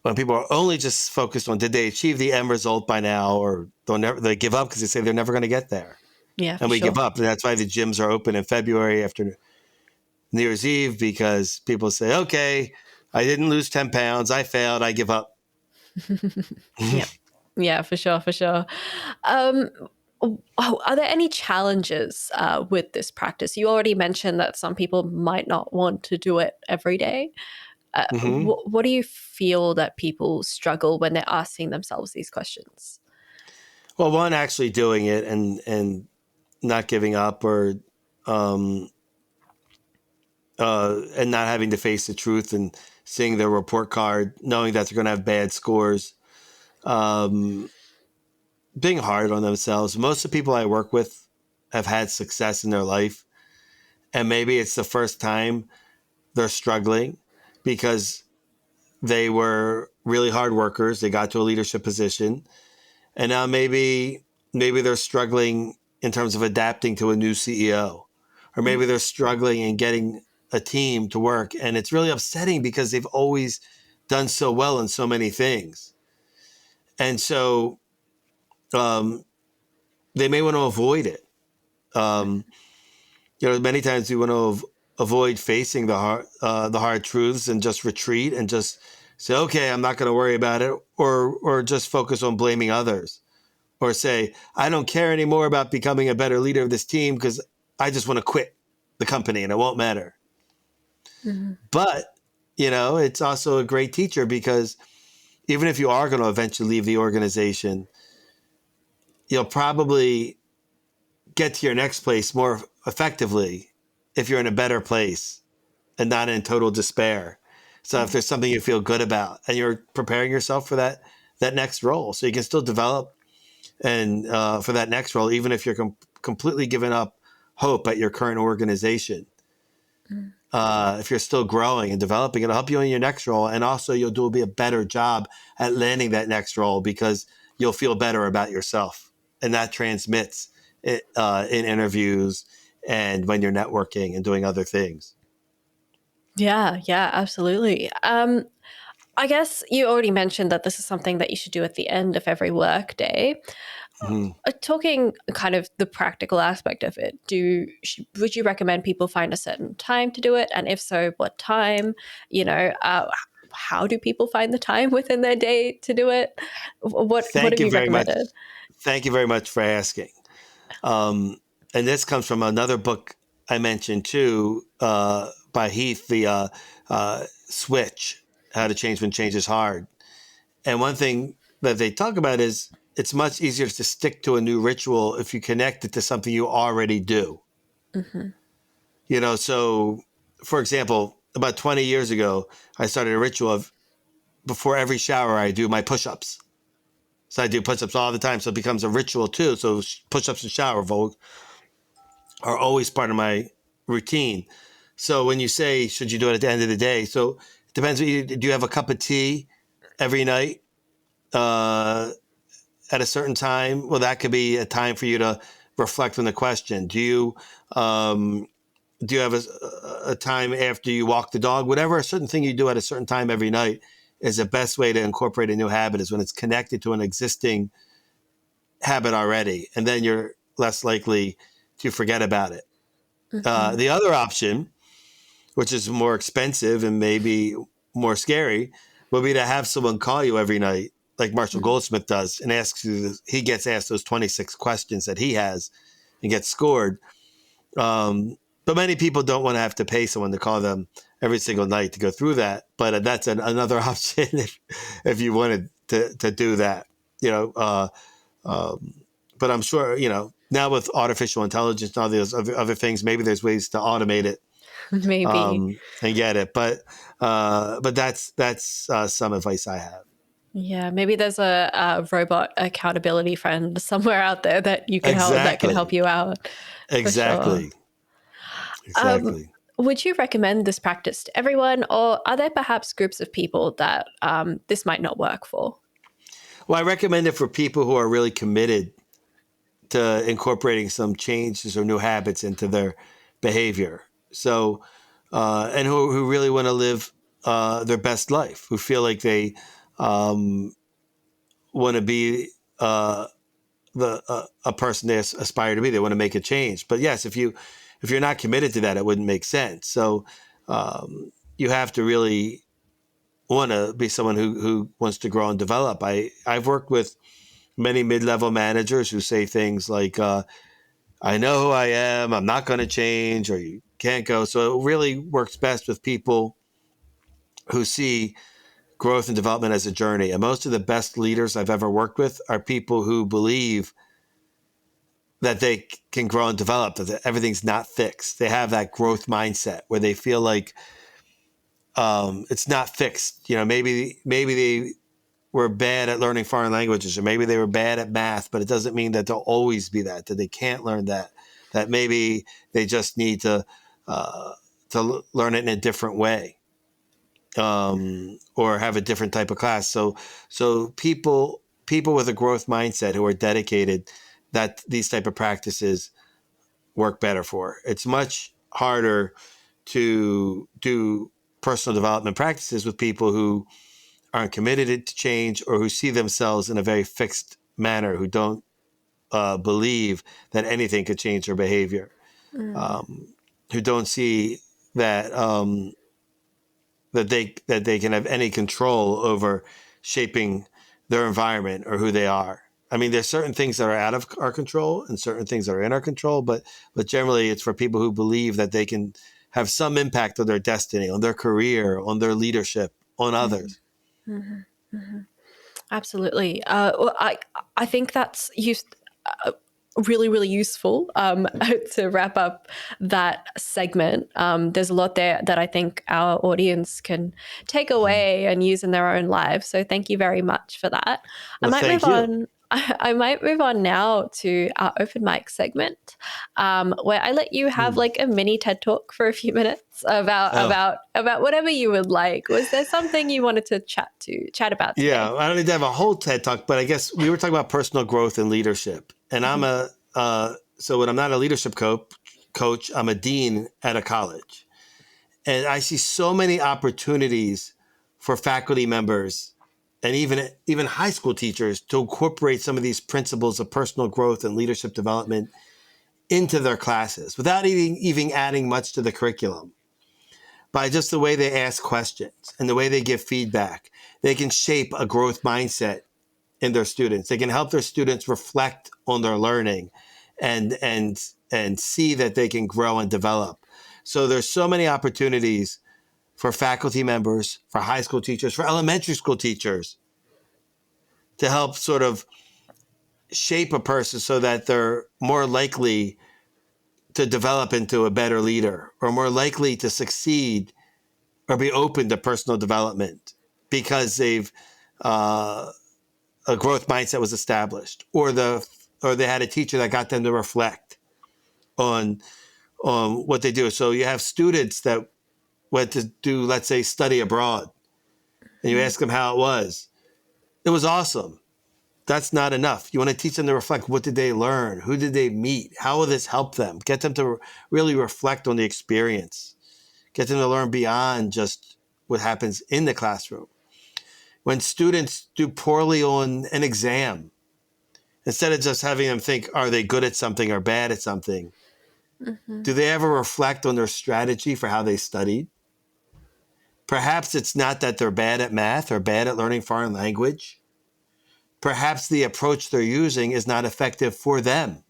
when people are only just focused on did they achieve the end result by now, or they give up because they say they're never going to get there, Yeah, and for we give sure. up. And that's why the gyms are open in February after New Year's Eve, because people say, okay, I didn't lose 10 pounds. I failed. I give up. Yeah. Yeah, for sure, for sure. Um, are there any challenges with this practice? You already mentioned that some people might not want to do it every day. Hmm. What do you feel that people struggle when they're asking themselves these questions? Well, one, actually doing it and not giving up, or um, and not having to face the truth and seeing their report card, knowing that they're going to have bad scores, um, being hard on themselves. Most of the people I work with have had success in their life, and maybe it's the first time they're struggling because they were really hard workers. They got to a leadership position, and now maybe they're struggling in terms of adapting to a new CEO, or maybe they're struggling in getting a team to work, and it's really upsetting because they've always done so well in so many things, and so um, they may want to avoid it. Um, many times we want to avoid facing the hard truths and just retreat and just say, okay, I'm not going to worry about it, or just focus on blaming others, or say, I don't care anymore about becoming a better leader of this team because I just want to quit the company and it won't matter. Mhm. But, it's also a great teacher because even if you are going to eventually leave the organization, you'll probably get to your next place more effectively if you're in a better place and not in total despair. So if there's something you feel good about and you're preparing yourself for that next role, so you can still develop and for that next role, even if you're completely giving up hope at your current organization. If you're still growing and developing, it'll help you in your next role, and also you'll be a better job at landing that next role because you'll feel better about yourself, and that transmits in interviews and when you're networking and doing other things. Yeah, yeah, absolutely. I guess you already mentioned that this is something that you should do at the end of every work day. Mhm. Talking kind of the practical aspect of it, would you recommend people find a certain time to do it? And if so, what time? How do people find the time within their day to do it? What Thank have you you very much. recommended? Thank you very much for asking. Um, and this comes from another book I mentioned too, by Heath, the Switch: How to Change When Change is Hard. And one thing that they talk about is it's much easier to stick to a new ritual if you connect it to something you already do. Hmm. So for example, about 20 years ago, I started a ritual of before every shower, I do my push-ups. So I do push-ups all the time. So it becomes a ritual too. So push-ups and shower are always part of my routine. So when you say, should you do it at the end of the day? So it depends. Do you have a cup of tea every night at a certain time? Well, that could be a time for you to reflect on the question. Um, do you have a time after you walk the dog? Whatever, a certain thing you do at a certain time every night is the best way to incorporate a new habit, is when it's connected to an existing habit already. And then you're less likely to forget about it. The other option, which is more expensive and maybe more scary, would be to have someone call you every night, like Marshall Goldsmith does, and asks you. He gets asked those 26 questions that he has, and gets scored. But many people don't want to have to pay someone to call them every single night to go through that. But that's another option if you wanted to do that. You know, but I'm sure now with artificial intelligence and all those other things, maybe there's ways to automate it Maybe. and get it. But that's some advice I have. Yeah, maybe there's a robot accountability friend somewhere out there that you can help that can help Exactly. you out. For sure. Exactly. Exactly. Would you recommend this practice to everyone, or are there perhaps groups of people that this might not work for? Well, I recommend it for people who are really committed to incorporating some changes or new habits into their behavior. So, and who really want to live their best life, who feel like they want to be a person they aspire to be. They want to make a change. But yes, if you're not committed to that, it wouldn't make sense. So you have to really want to be someone who wants to grow and develop. I've worked with many mid-level managers who say things like, I know who I am, I'm not going to change, or you can't go. So it really works best with people who see growth and development as a journey. And most of the best leaders I've ever worked with are people who believe that they can grow and develop, that everything's not fixed. They have that growth mindset where they feel like it's not fixed. Maybe they were bad at learning foreign languages, or maybe they were bad at math, but it doesn't mean that they'll always be that they can't learn that maybe they just need to learn it in a different way, or have a different type of class. So people with a growth mindset who are dedicated, that these type of practices work better for. It's much harder to do personal development practices with people who aren't committed to change, or who see themselves in a very fixed manner, who don't believe that anything could change their behavior, who don't see that that they can have any control over shaping their environment or who they are. I mean, there's certain things that are out of our control and certain things that are in our control, but generally it's for people who believe that they can have some impact on their destiny, on their career, on their leadership, on others. Absolutely. Well, I think that's really, really useful to wrap up that segment. There's a lot there that I think our audience can take away and use in their own lives. So thank you very much for that. Well, thank you. I might move on now to our open mic segment, where I let you have like a mini TED talk for a few minutes about whatever you would like. Was there something you wanted to chat about today? Yeah, I don't need to have a whole TED talk, but I guess we were talking about personal growth and leadership. And so when I'm not a leadership coach, I'm a dean at a college. And I see so many opportunities for faculty members and even high school teachers to incorporate some of these principles of personal growth and leadership development into their classes without even adding much to the curriculum. By just the way they ask questions and the way they give feedback, they can shape a growth mindset in their students. They can help their students reflect on their learning and see that they can grow and develop. So there's so many opportunities for faculty members, for high school teachers, for elementary school teachers to help sort of shape a person so that they're more likely to develop into a better leader, or more likely to succeed or be open to personal development because they've a growth mindset was established, or they had a teacher that got them to reflect on what they do. So you have students that went to do, let's say, study abroad, and you ask them how it was. It was awesome. That's not enough. You want to teach them to reflect. What did they learn? Who did they meet? How will this help them? Get them to really reflect on the experience. Get them to learn beyond just what happens in the classroom. When students do poorly on an exam, instead of just having them think, are they good at something or bad at something? Do they ever reflect on their strategy for how they studied? Perhaps it's not that they're bad at math or bad at learning foreign language. Perhaps the approach they're using is not effective for them.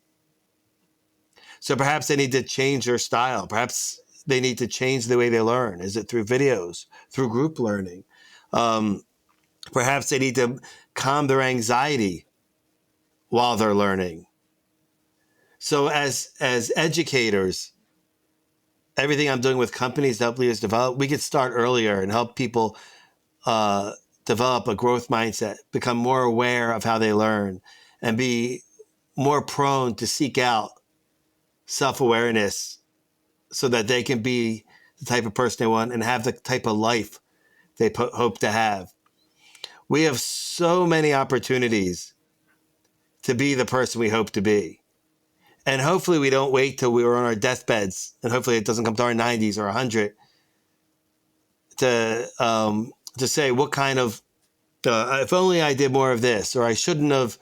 So perhaps they need to change their style. Perhaps they need to change the way they learn. Is it through videos, through group learning? Perhaps they need to calm their anxiety while they're learning. So as educators, everything I'm doing with companies to help leaders develop, we could start earlier and help people develop a growth mindset, become more aware of how they learn, and be more prone to seek out self-awareness so that they can be the type of person they want and have the type of life they hope to have. We have so many opportunities to be the person we hope to be. And hopefully we don't wait till we were on our deathbeds, and hopefully it doesn't come to our 90s or 100 to say what kind of, if only I did more of this, or I shouldn't have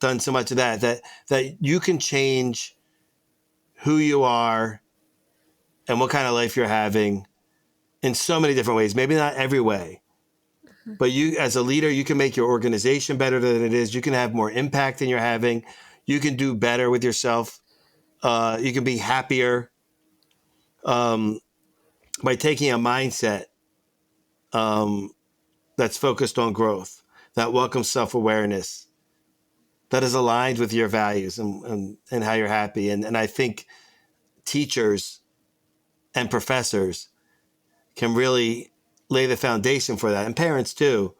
done so much of that you can change who you are and what kind of life you're having in so many different ways, maybe not every way. But you, as a leader, you can make your organization better than it is. You can have more impact than you're having. You can do better with yourself. You can be happier by taking a mindset that's focused on growth, that welcomes self-awareness, that is aligned with your values and how you're happy. And I think teachers and professors can really lay the foundation for that, and parents too,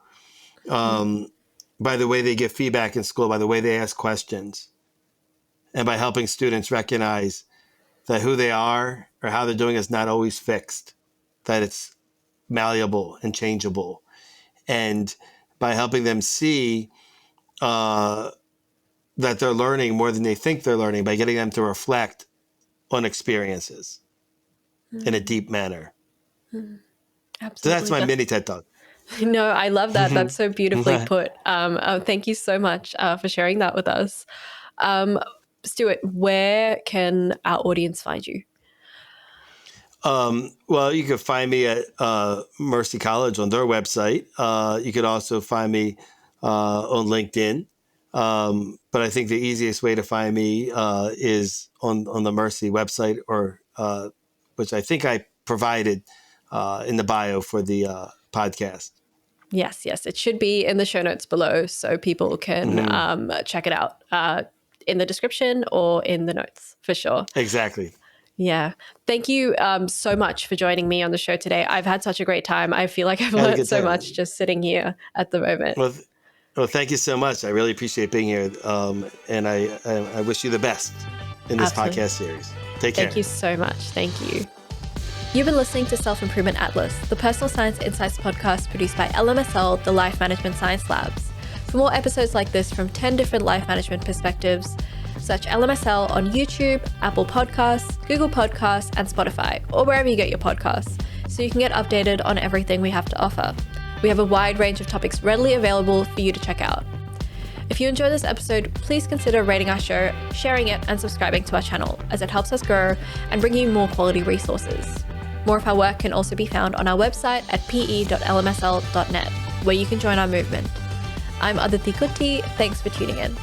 by the way they give feedback in school, by the way they ask questions, and by helping students recognize that who they are or how they're doing is not always fixed, that it's malleable and changeable, and by helping them see that they're learning more than they think they're learning, by getting them to reflect on experiences in a deep manner. Absolutely. So that's my mini TED Talk. No, I love that. That's so beautifully put. Thank you so much for sharing that with us. Stuart, where can our audience find you? Well, you can find me at Mercy College on their website. You could also find me on LinkedIn. But I think the easiest way to find me is on the Mercy website, or which I think I provided in the bio for the podcast. Yes. It should be in the show notes below so people can check it out in the description or in the notes for sure. Exactly. Yeah. Thank you so much for joining me on the show today. I've had such a great time. I feel like I've learned so much just sitting here at the moment. Well, thank you so much. I really appreciate being here. And I wish you the best in this podcast series. Take care. Thank you so much. Thank you. You've been listening to Self-Improvement Atlas, the personal science insights podcast produced by LMSL, the Life Management Science Labs. For more episodes like this from 10 different life management perspectives, search LMSL on YouTube, Apple Podcasts, Google Podcasts, and Spotify, or wherever you get your podcasts, so you can get updated on everything we have to offer. We have a wide range of topics readily available for you to check out. If you enjoyed this episode, please consider rating our show, sharing it, and subscribing to our channel, as it helps us grow and bring you more quality resources. More of our work can also be found on our website at pe.lmsl.net, where you can join our movement. I'm Aditi Kutty. Thanks for tuning in.